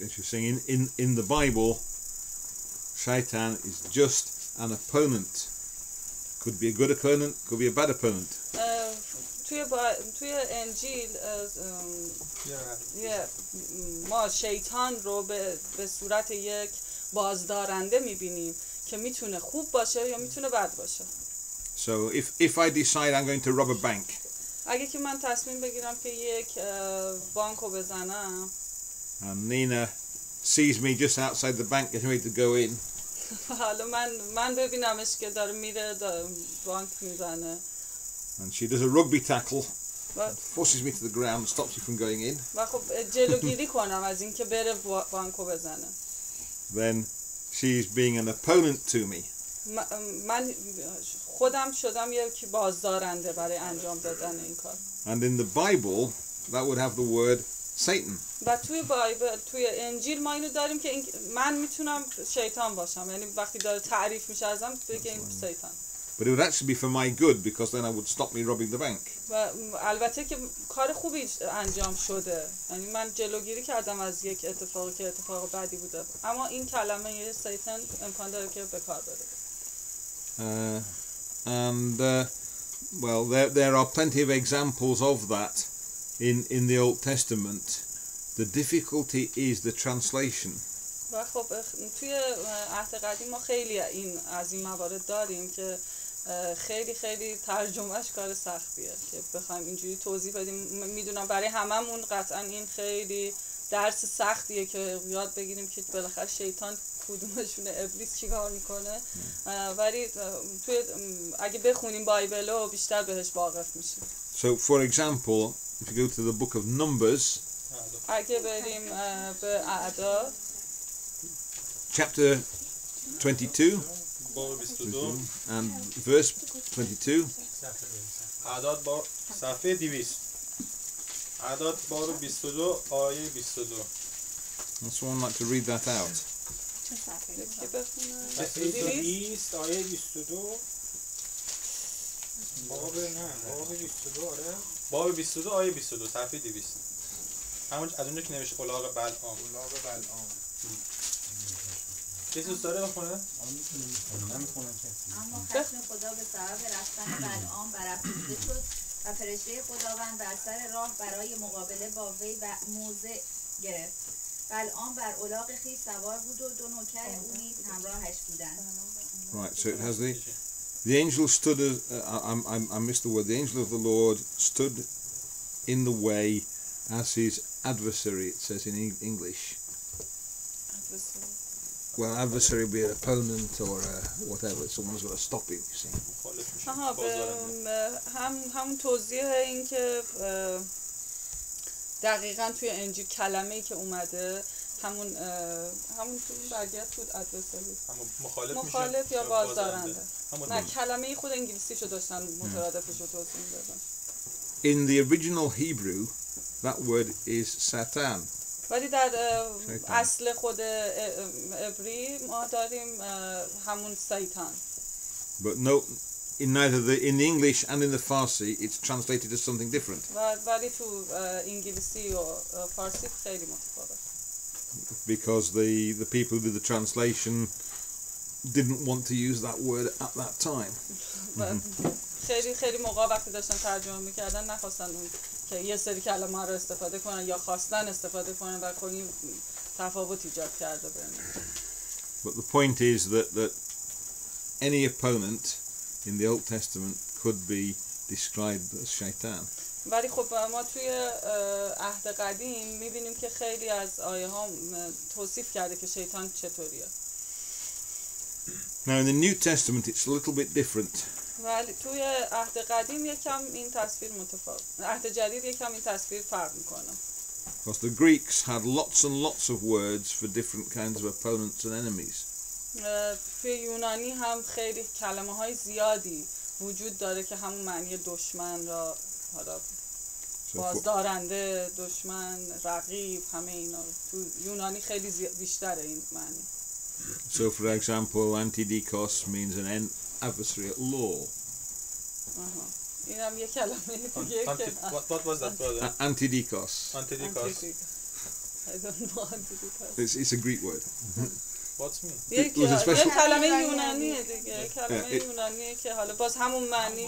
as you're saying in the Bible, Shaitan is just an opponent. Could be a good opponent. Could be a bad opponent. توی انجیل ما شیطان رو به صورت یک بازدارنده میبینیم که میتونه خوب باشه یا میتونه بد باشه. So if I decide I'm going to rob a bank, اگه که من تصمیم بگیرم که یک بانک رو بزنم and Nina sees me just outside the bank getting ready to go in, حالا من ببینمش که داره میره بانک میزنه and she does a rugby tackle, و forces me to the ground and stops me from going in, و خب جلوگیری کنم از اینکه بره بانکو بزنه. then she's being an opponent to me. من خودم شدم یک بازدارنده برای انجام دادن این کار. And in the Bible, that would have the word Satan. و توی بایبل توی انجیل ما اینو داریم که من میتونم شیطان باشم یعنی وقتی داره تعریف میشه ازم بگیم شیطان. But it would actually be for my good because then I would stop me robbing the bank. و البته که کار خوبی انجام شده یعنی من جلوگیری کردم از یک اتفاقی که اتفاق بدی بوده اما این کلمه شیطان امکان داره که به کار بره. Well, there are plenty of examples of that in the Old Testament. The difficulty is the translation. و خب توی عهد قدیم ما خیلی از این موارد داریم که خیلی ترجمهش کار سختیه که بخوایم اینجوری توضیح بدیم. میدونم برای هممون قطعا این خیلی درس سختیه که یاد بگیریم که بالاخره شیطان کدومشونه ابلیس چیکار میکنه ولی توی اگه بخونیم بایبلو بیشتر بهش واقف میشیم. So for example, if you go to the book of Numbers, اگه بریم به اعداد chapter 22 and verse 22. اعداد با صفحه 200. اعداد باب 22 آیه 22. That's one like to read that out. صفحه 200 آیه 22. باب 22 آره. باب 22 آیه 22 صفحه 200. همون از اونجا که نوشته الاغ بلعام. کسی دوست داره بخونه؟ اما خشم خدا به سبب رفتن بلعام برافروخته شد و فرشته خداوند بر سر راه برای مقابله با وی و موضع گرفت. بلعام بر الاغ خویش سوار بود و دو نوکر او نیز همراهش بودند. Right, so it has the angel stood as I missed the word. The angel of the Lord stood in the way as his adversary. It says in English. well, adversary would be an opponent or whatever. Someone's got to stop him, you see. مخالف میشه آها بازدارنده. همون توضیح این که دقیقاً توی انجیل کلمه‌ای که اومده همون تو برگرد بود ادوسری همون مخالف مخالف یا بازدارنده. همون نه کلمه خود انگلیسیشو داشتن مترادفش رو توضیح میدادن. In the original Hebrew, that word is Satan. ولی در اصل خود عبری ما داریم همون شیطان. But no, in the English and in the Farsi, it's translated as something different. ولی تو انگلیسی و فارسی خیلی متفاوت. Because the people who did the translation didn't want to use that word at that time. خیلی موقع وقتی داشتن ترجمه میکردن نخواستن اون که یه سری کلمه رو استفاده کنن یا خواستن استفاده کنن و خیلی تفاوت ایجاد کرده بینشون. But the point is that any opponent in the Old Testament could be described as shaitan. ولی خب ما توی عهد قدیم میبینیم که خیلی از آیه ها توصیف کرده که شیطان چطوریه. Now in the New Testament it's a little bit different. ولی توی عهد قدیم یکم این تصویر متفاوت. عهد جدید یکم این تصویر فرق میکنه. Because the Greeks had lots and lots of words for different kinds of opponents and enemies. توی یونانی هم خیلی کلمه های زیادی وجود داره که همون معنی دشمن را حالا بازدارنده، دشمن، رقیب، همه اینا تو یونانی خیلی بیشتره این معنی. So for example, antidikos means an adversary at law. این هم یک کلمه دیگه که What was that brother? Antidikos. Antidikos. I don't know antidikos. It's a Greek word. What's mean? یک کلمه یونانیه دیگه. کلمه یونانیه که حالا باز همون معنی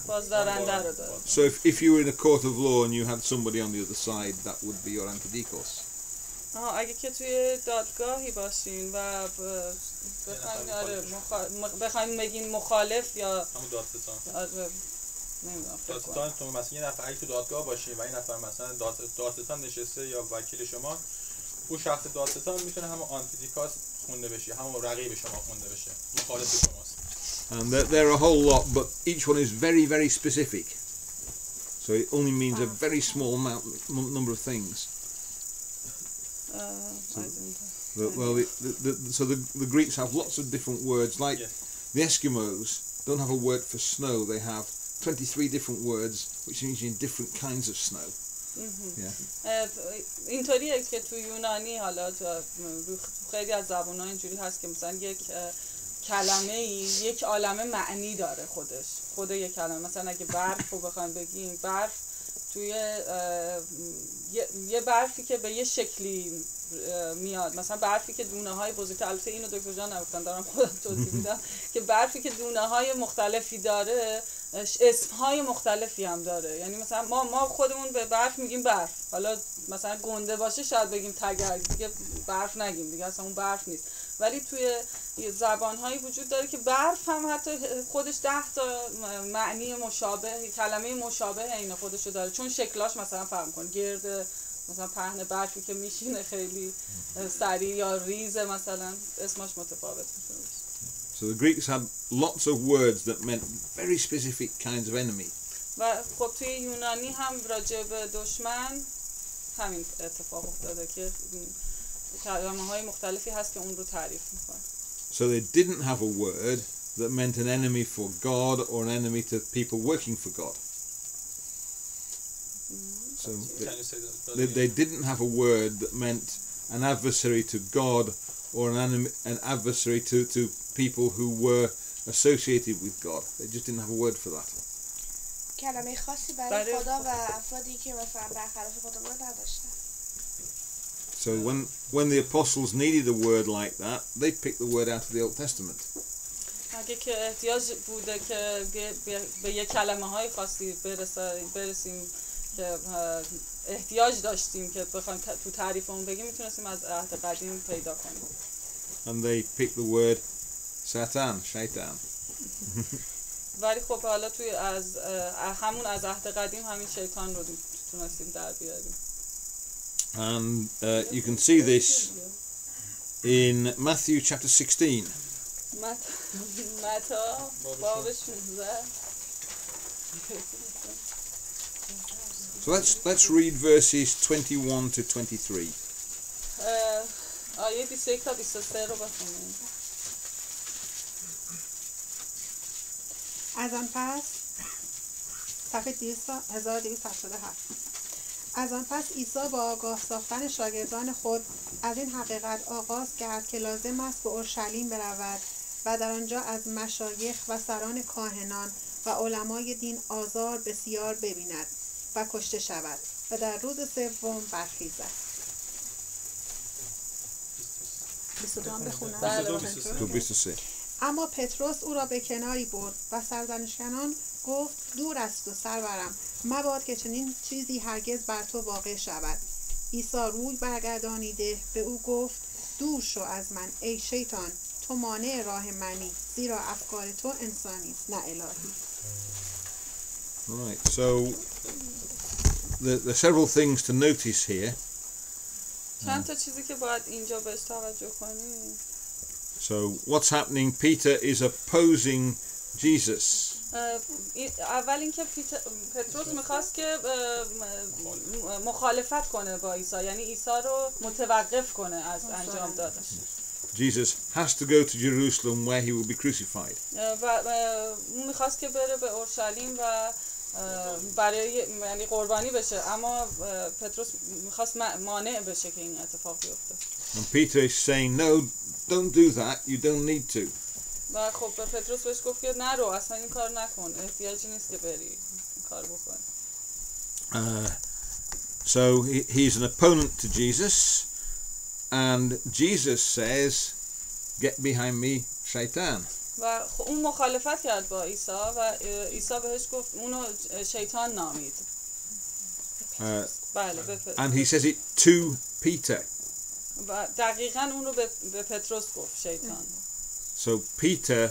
بازدارنده رو داره. So if you were in a court of law and you had somebody on the other side, that would be your antidikos. اگه که توی دادگاهی باشین و بخواین بگین مخالف یا همون دادستان. دادستان تو مثلا یه نفر اگه تو دادگاه باشی و این نفر مثلا دادستان نشسته یا وکیل شما، اون شخص دادستان میتونه همون آنتیدیکاس خونده بشه، همون رقیب شما خونده بشه، مخالف شماست. And there are a whole lot, but each one is very, very specific. So it only means a very small number of things. So the Greeks have lots of different words. Like the Eskimos don't have a word for snow; they have 23 different words, which means in different kinds of snow. اینطوریه که تو یونانی حالا تو خیلی از زبان‌ها اینجوری هست که مثلا یک کلمه یک عالمه معنی داره خودش. خود یک کلمه مثلا اگه برف رو بخوایم بگیم، برف توی یه برفی که به یه شکلی میاد، مثلا برفی که دونه های بزرگ، البته اینو دکتر جان نگفتن، دارم خودم توضیح میدم که برفی که دونه های مختلفی داره اسم های مختلفی هم داره. یعنی مثلا ما خودمون به برف میگیم برف، حالا مثلا گنده باشه شاید بگیم تگرگ، دیگه برف نگیم دیگه، اصلا اون برف نیست. ولی توی زبان‌هایی وجود داره که برف هم حتی خودش 10 تا معنی مشابه، کلمه مشابه این خودشو داره، چون شکلاش مثلا فرق می‌کنه. گرد مثلا پهن برفی که میشینه خیلی سریع یا ریز مثلا اسمش متفاوت میشه. So the Greeks had lots of words that meant very specific kinds of enemy. و خب توی یونانی هم راجع به دشمن همین اتفاق افتاده که کلمه‌های مختلفی هست که اون رو تعریف می‌کنه. So they didn't have a word that meant an enemy for God or an enemy to people working for God. So they didn't have a word that meant an adversary to God or an adversary to people who were associated with God. They just didn't have a word for that. کلمه خاصی برای خدا و افرادی که مثلا برخلاف خدا نداشتن. So when the apostles needed a word like that, they picked the word out of the Old Testament. اگه که احتیاج بوده که به یک کلمه‌های خاصی برسیم که احتیاج داشتیم که بخوایم تو تعریفمون بگیم، میتونستیم از عهد قدیم پیدا کنیم. And they picked the word Satan, shaitan. ولی خب حالا توی از عهد قدیم همین شیطان رو تونستیم در بیاریم. And you can see this in Matthew chapter 16. متی باب 16. So let's read verses 21 to 23. آیه 21 تا 23 رو بخونیم. از آن پس صفحه 1287. از آن پس عیسی با آگاه ساختن شاگردان خود از این حقیقت آغاز کرد که لازم است به اورشلیم برود و در آنجا از مشایخ و سران کاهنان و علمای دین آزار بسیار ببیند و کشته شود و در روز سوم برخیزد. 22 بخونم. بله. 23. اما پتروس او را به کناری برد و سرزنشکنان گفت دور است و سرورم مباد که چنین چیزی هرگز بر تو واقع شود. عیسی روی برگردانیده به او گفت دور شو از من ای شیطان، تو مانع راه منی، زیرا افکار تو انسانی است نه الهی. Right, so there are several things to notice here. چند تا چیزی که باید اینجا بهش توجه کنیم. So what's happening? Peter is opposing Jesus. اول اینکه پتروس میخواست که مخالفت کنه با عیسی، یعنی عیسی رو متوقف کنه از انجام دادن. Jesus has to go to Jerusalem where he will be crucified. و میخواست که بره به اورشلیم و برای یعنی قربانی بشه، اما پتروس میخواست مانع بشه که این اتفاق بیفته. And Peter is saying, no, don't do that, you don't need to. و خب پتروس بهش گفت که نرو، اصلا این کار نکن، احتیاجی نیست که بری این کار بکن. So he's an opponent to Jesus, and Jesus says, get behind me, Shaitan. و اون مخالفت کرد با عیسی و عیسی بهش گفت اونو شیطان نامید. بله and he says it to Peter. و دقیقاً اون رو به پتروس گفت شیطان. So Peter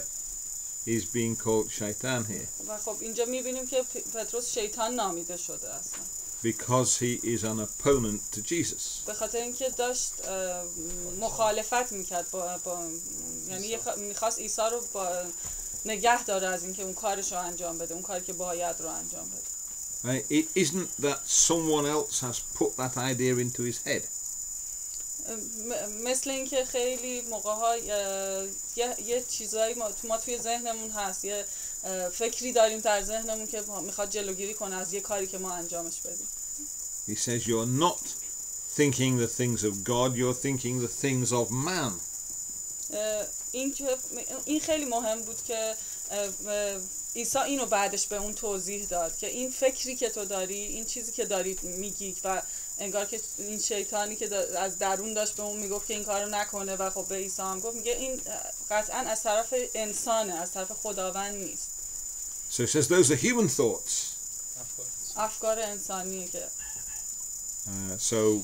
is being called Shaitan here. و خب اینجا می‌بینیم که پتروس شیطان نامیده شده اصلا. Because he is an opponent to Jesus. به خاطر اینکه داشت مخالفت میکرد با یعنی میخواست عیسی رو با نگه داره از اینکه اون کارش رو انجام بده، اون کاری که باید رو انجام بده. It isn't that someone else has put that idea into his head. مثل اینکه خیلی موقع‌ها یه چیزایی ما توی ذهنمون هست، یه فکری داریم در ذهنمون که میخواد جلوگیری کنه از یه کاری که ما انجامش بدیم. He says you're not thinking the things of God, you're thinking the things of man. این خیلی مهم بود که عیسی اینو بعدش به اون توضیح داد که این فکری که تو داری، این چیزی که داری میگی و انگار که این شیطانی که از درون داشت به اون میگفت که این کارو نکنه و خب به عیسی هم گفت، میگه این قطعاً از طرف انسانه، از طرف خداوند نیست. So it says those are human thoughts. افکار انسانیه که so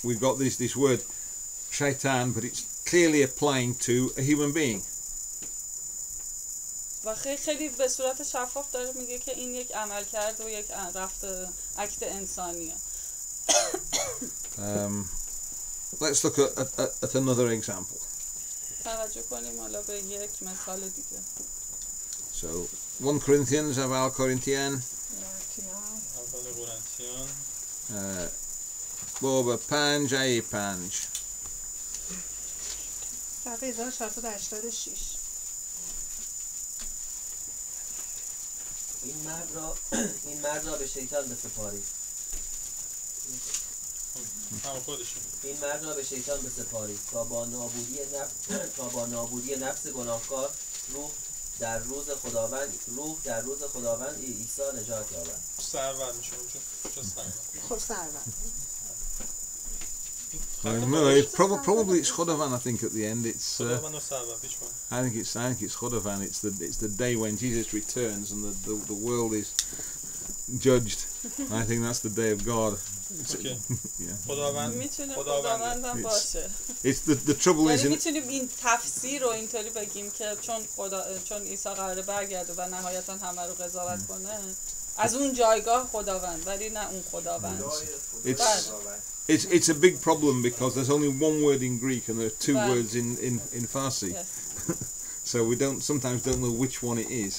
we've got this word shaitan, but it's clearly applying to a human being. و خیلی به صورت شفاف داره میگه که این یک عمل کرد و یک اکت انسانیه. Let's look at another example. توجه کنیم حالا به یک مثال دیگه. So 1 Corinthians, اول Corinthian. باب 5 آیه 5. صفحه 1486. این مرد را به شیطان بسپارید. این مرد را به شیطان بسپارید تا با نابودی نفس گناهکار روح در روز خداوند عیسی نجات یابد. سرور میشه خب سرور. No, probably it's Chodavan. I think at the end it's. I think it's Chodavan. It's the day when Jesus returns and the world is judged. I think that's the day of God. Okay. Yeah. خداوند هم باشه. It's the trouble is. یعنی میتونیم این تفسیر رو اینطوری بگیم که چون عیسی قراره برگرده و نهایتا همه رو قضاوت کنه، از اون جایگاه خداوند، ولی نه اون خداوند. It's a big problem because there's only one word in Greek and there are two Right. words in Farsi. Yes. So we sometimes don't know which one it is.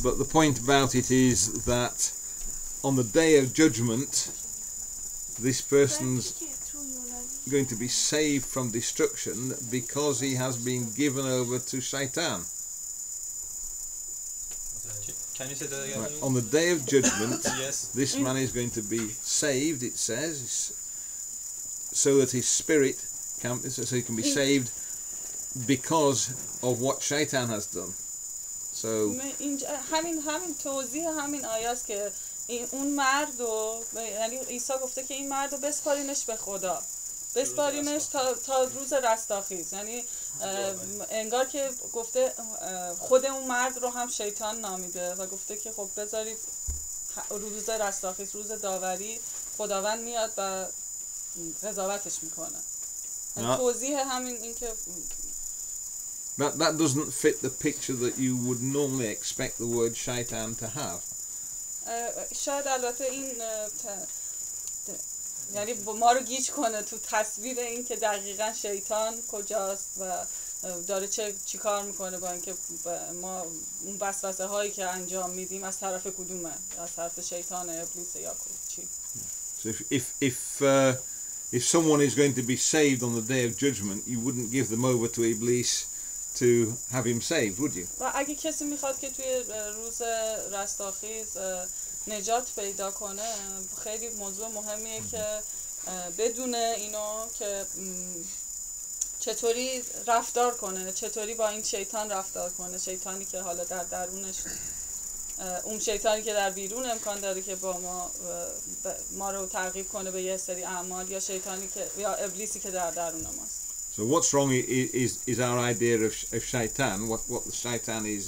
But the point about it is that on the day of judgment, this person's going to be saved from destruction because he has been given over to Shaitan. Can you say that again? Right. On the day of judgment, Yes. this man is going to be saved, it says, so that his spirit so he can be saved because of what Shaitan has done. So همین توضیح همین آیه است که اون مرد رو یعنی عیسی گفته که این مرد رو بسپارینش به خدا، بسپارینش تا روز رستاخیز. یعنی انگار که گفته خود اون مرد رو هم شیطان نامیده و گفته که خب بذارید روز رستاخیز، روز داوری، خداوند میاد و قضاوتش میکنه. توضیح همین این که that doesn't fit the picture that you would normally expect the word shaitan to have. شاید البته این یعنی ما رو گیج کنه تو تصویر این که دقیقاً شیطان کجاست و داره چی کار میکنه با اینکه ما اون وسوسه هایی که انجام میدیم از طرف کدومه، از طرف شیطان، ابلیس یا چی. So if someone is going to be saved on the day of judgment, you wouldn't give them over to Iblis to have him saved, would you? و اگه کسی میخواد که توی روز رستاخیز نجات پیدا کنه، خیلی موضوع مهمیه که بدونه اینو که چطوری رفتار کنه، چطوری با این شیطان رفتار کنه، شیطانی که حالا در درونش، اون شیطانی که در بیرون امکان داره که با ما رو ترغیب کنه به یه سری اعمال، یا شیطانی که یا ابلیسی که در درون ماست. So what's wrong is our idea of shaitan. What the shaitan is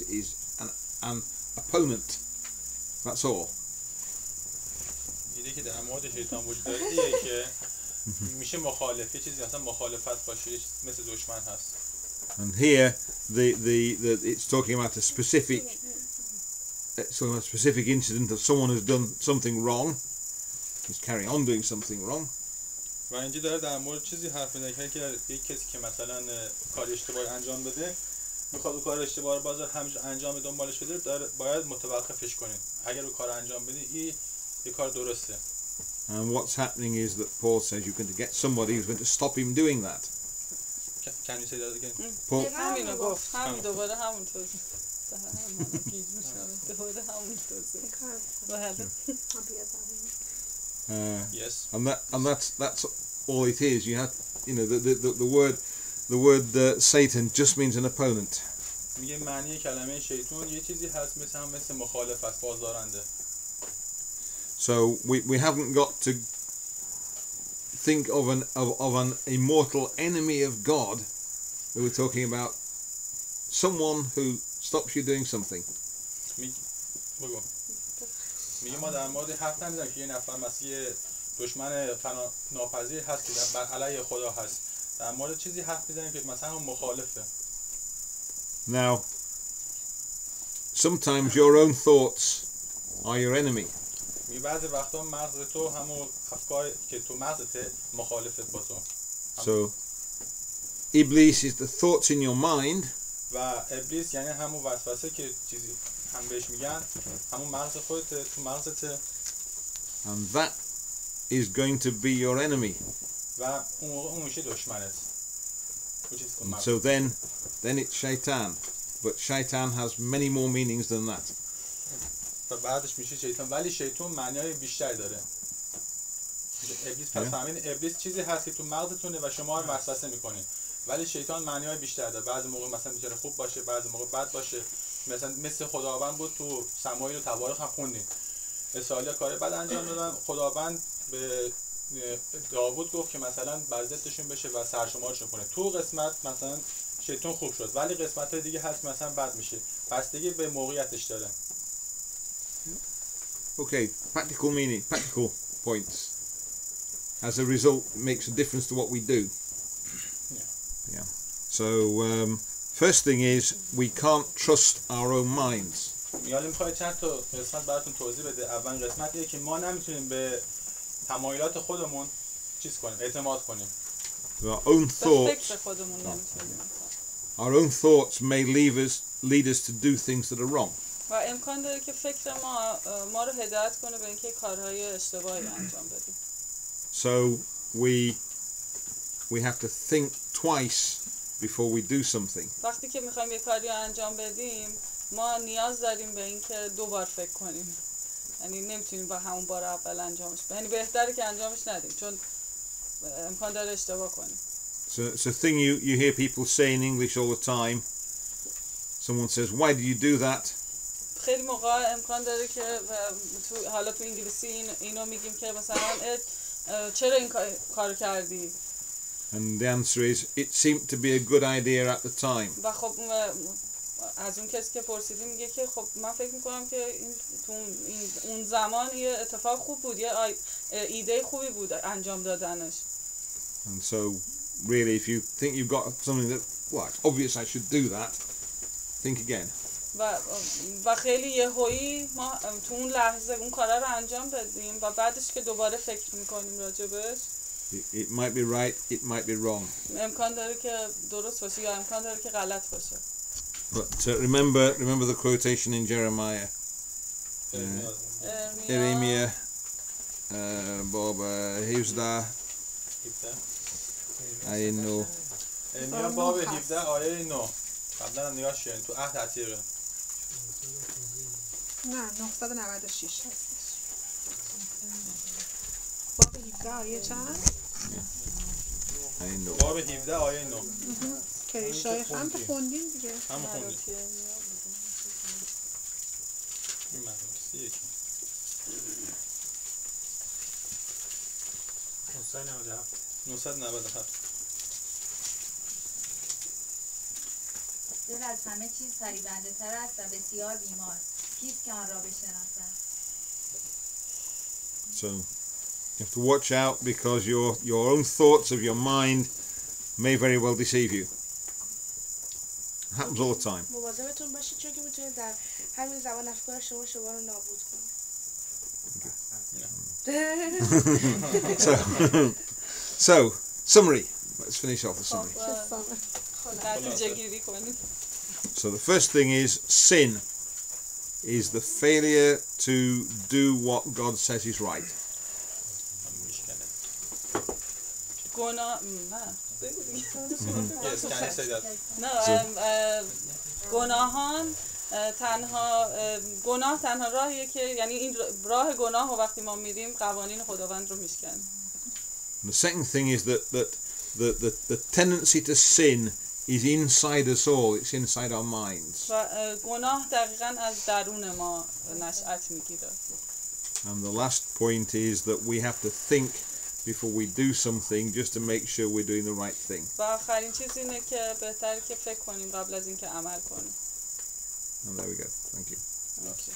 an opponent. That's all. ایده که در مورد شیطان وجود داره ایه که میشه مخالف، یه چیزی مثلا مخالفت باشه، مثل دشمن هست. And here it's talking about a specific incident of someone who's done something wrong, is carrying on doing something wrong. و اینجا داره در مورد چیزی حرف میزنه که یک کسی که مثلا کار اشتباهی انجام بده، میخواد اون کار اشتباه رو باز همینجور انجام دنبالش بده، باید متوقفش کنید. اگر اون کار انجام بدی این یه کار درسته. And what's happening is that Paul says you're going to get somebody who's going to stop him doing that. Can you say that again? Paul, همینو گفت، همین دوباره همون توضیح. دوباره همون توضیح. Yes. And that's all it is. You have, the word Satan just means an opponent. میگه معنی کلمه شیطان یه چیزی هست مثل مخالف است، بازدارنده. So we haven't got to think of an immortal enemy of God. We're talking about someone who stops you doing something. میگه ما در مورد حرف نمیزنیم که یه نفر مثل یه دشمن ناپذیر هست که بر علیه خدا هست. در مورد چیزی حرف میزنیم که مثلا اون مخالفه. Now, sometimes your own thoughts are your enemy. میگه بعضی وقتا مغز تو همون افکار که تو مغزت مخالفت با تو. So, Iblis is the thoughts in your mind. و ابلیس یعنی همون وسوسه که چیزی هم بهش میگن، همون مغز خودت تو مغزت. And that is going to be your enemy. و اون میشه دشمنت. So then it's shaitan. But shaitan has many more meanings than that. و بعدش میشه شیطان، ولی شیطان معنی‌های بیشتری داره. ابلیس پس فهمید ابلیس چیزی هست که تو مغزتونه و شما رو وسوسه میکنه. ولی شیطان معنی‌های بیشتر داره. بعضی موقع مثلا میتونه خوب باشه، بعضی موقع بد باشه. مثل خداوند بود تو سمایل و تواریخ هم خوندیم. اسرائیل کار بد انجام دادن، خداوند به داوود گفت که مثلا بر ضدشون بشه و سرشمارشون کنه. تو قسمت مثلا شیطان خوب شد، ولی قسمت‌های دیگه هست مثلا بد میشه. بستگی به موقعیتش داره. Okay, practical points. As a result, makes a difference to what we do. So, first thing is we can't trust our own minds. یعنی میخواد چند تا قسمت براتون توضیح بده. اول قسمت اینه که ما نمیتونیم به تمایلات خودمون چیز کنیم، اعتماد کنیم. Our own thoughts, our own thoughts may lead us to do things that are wrong. و امکان داره که فکر ما رو هدایت کنه به اینکه کارهای اشتباهی انجام بدیم. So we have to think twice before we do something. وقتی که میخوایم یه کاری رو انجام بدیم ما نیاز داریم به اینکه دو بار فکر کنیم. یعنی نمیتونیم با همون بار اول انجامش بدیم. یعنی بهتره که انجامش ندیم چون امکان داره اشتباه کنیم. So it's a thing you hear people say in English all the time. Someone says, "Why did you do that?" خیلی موقع امکان داره که حالا تو انگلیسی اینو میگیم که مثلا چرا این کارو کردی؟ And the answer is, it seemed to be a good idea at the time. و خب از اون کسی که پرسیدی میگه که خب من فکر میکنم که این تو اون زمان یه اتفاق خوب بود، یه ایده خوبی بود انجام دادنش. And so really if you think you've got something that, well, it's obvious I should do that, think again. و خیلی یهویی ما تو اون لحظه اون کارا رو انجام دادیم و بعدش که دوباره فکر میکنیم راجبش It might be right, it might be wrong. امکان داره که درست باشه یا امکان داره که غلط باشه. But remember the quotation in Jeremiah. Jeremiah باب 17 آیه 9. ارمیا باب 17 آیه 9. قبلا هم نگاهش کردین تو عهد عتیقه. نه 996 هستش. باب 17 آیه چند؟ آیه 9. باب 17 آیه 9. که شایخ هم که خوندین دیگه. هم خوندین. این مدرسه یکی. 997. دل از همه چیز فریبنده تر است و بسیار بیمار. کیست که آن را بشناسد؟ So you have to watch out because your own thoughts of your mind may very well deceive you. It happens all the time. مواظبتون باشید چون که میتونید در همین زمان افکار شما رو نابود کنید. So summary. Let's finish off the summary. So the first thing is sin is the failure to do what God says is right. گناهان تنها راهیه که یعنی این راه گناه و وقتی ما میریم قوانین خداوند رو میشکنیم. The second thing is that the tendency to sin is inside us all. It's inside our minds. و گناه دقیقاً از درون ما نشأت میگیره. And the last point is that we have to think before we do something just to make sure we're doing the right thing. و آخرین چیز اینه که بهتره که فکر کنیم قبل از اینکه عمل کنیم. And there we go. Thank you. Okay.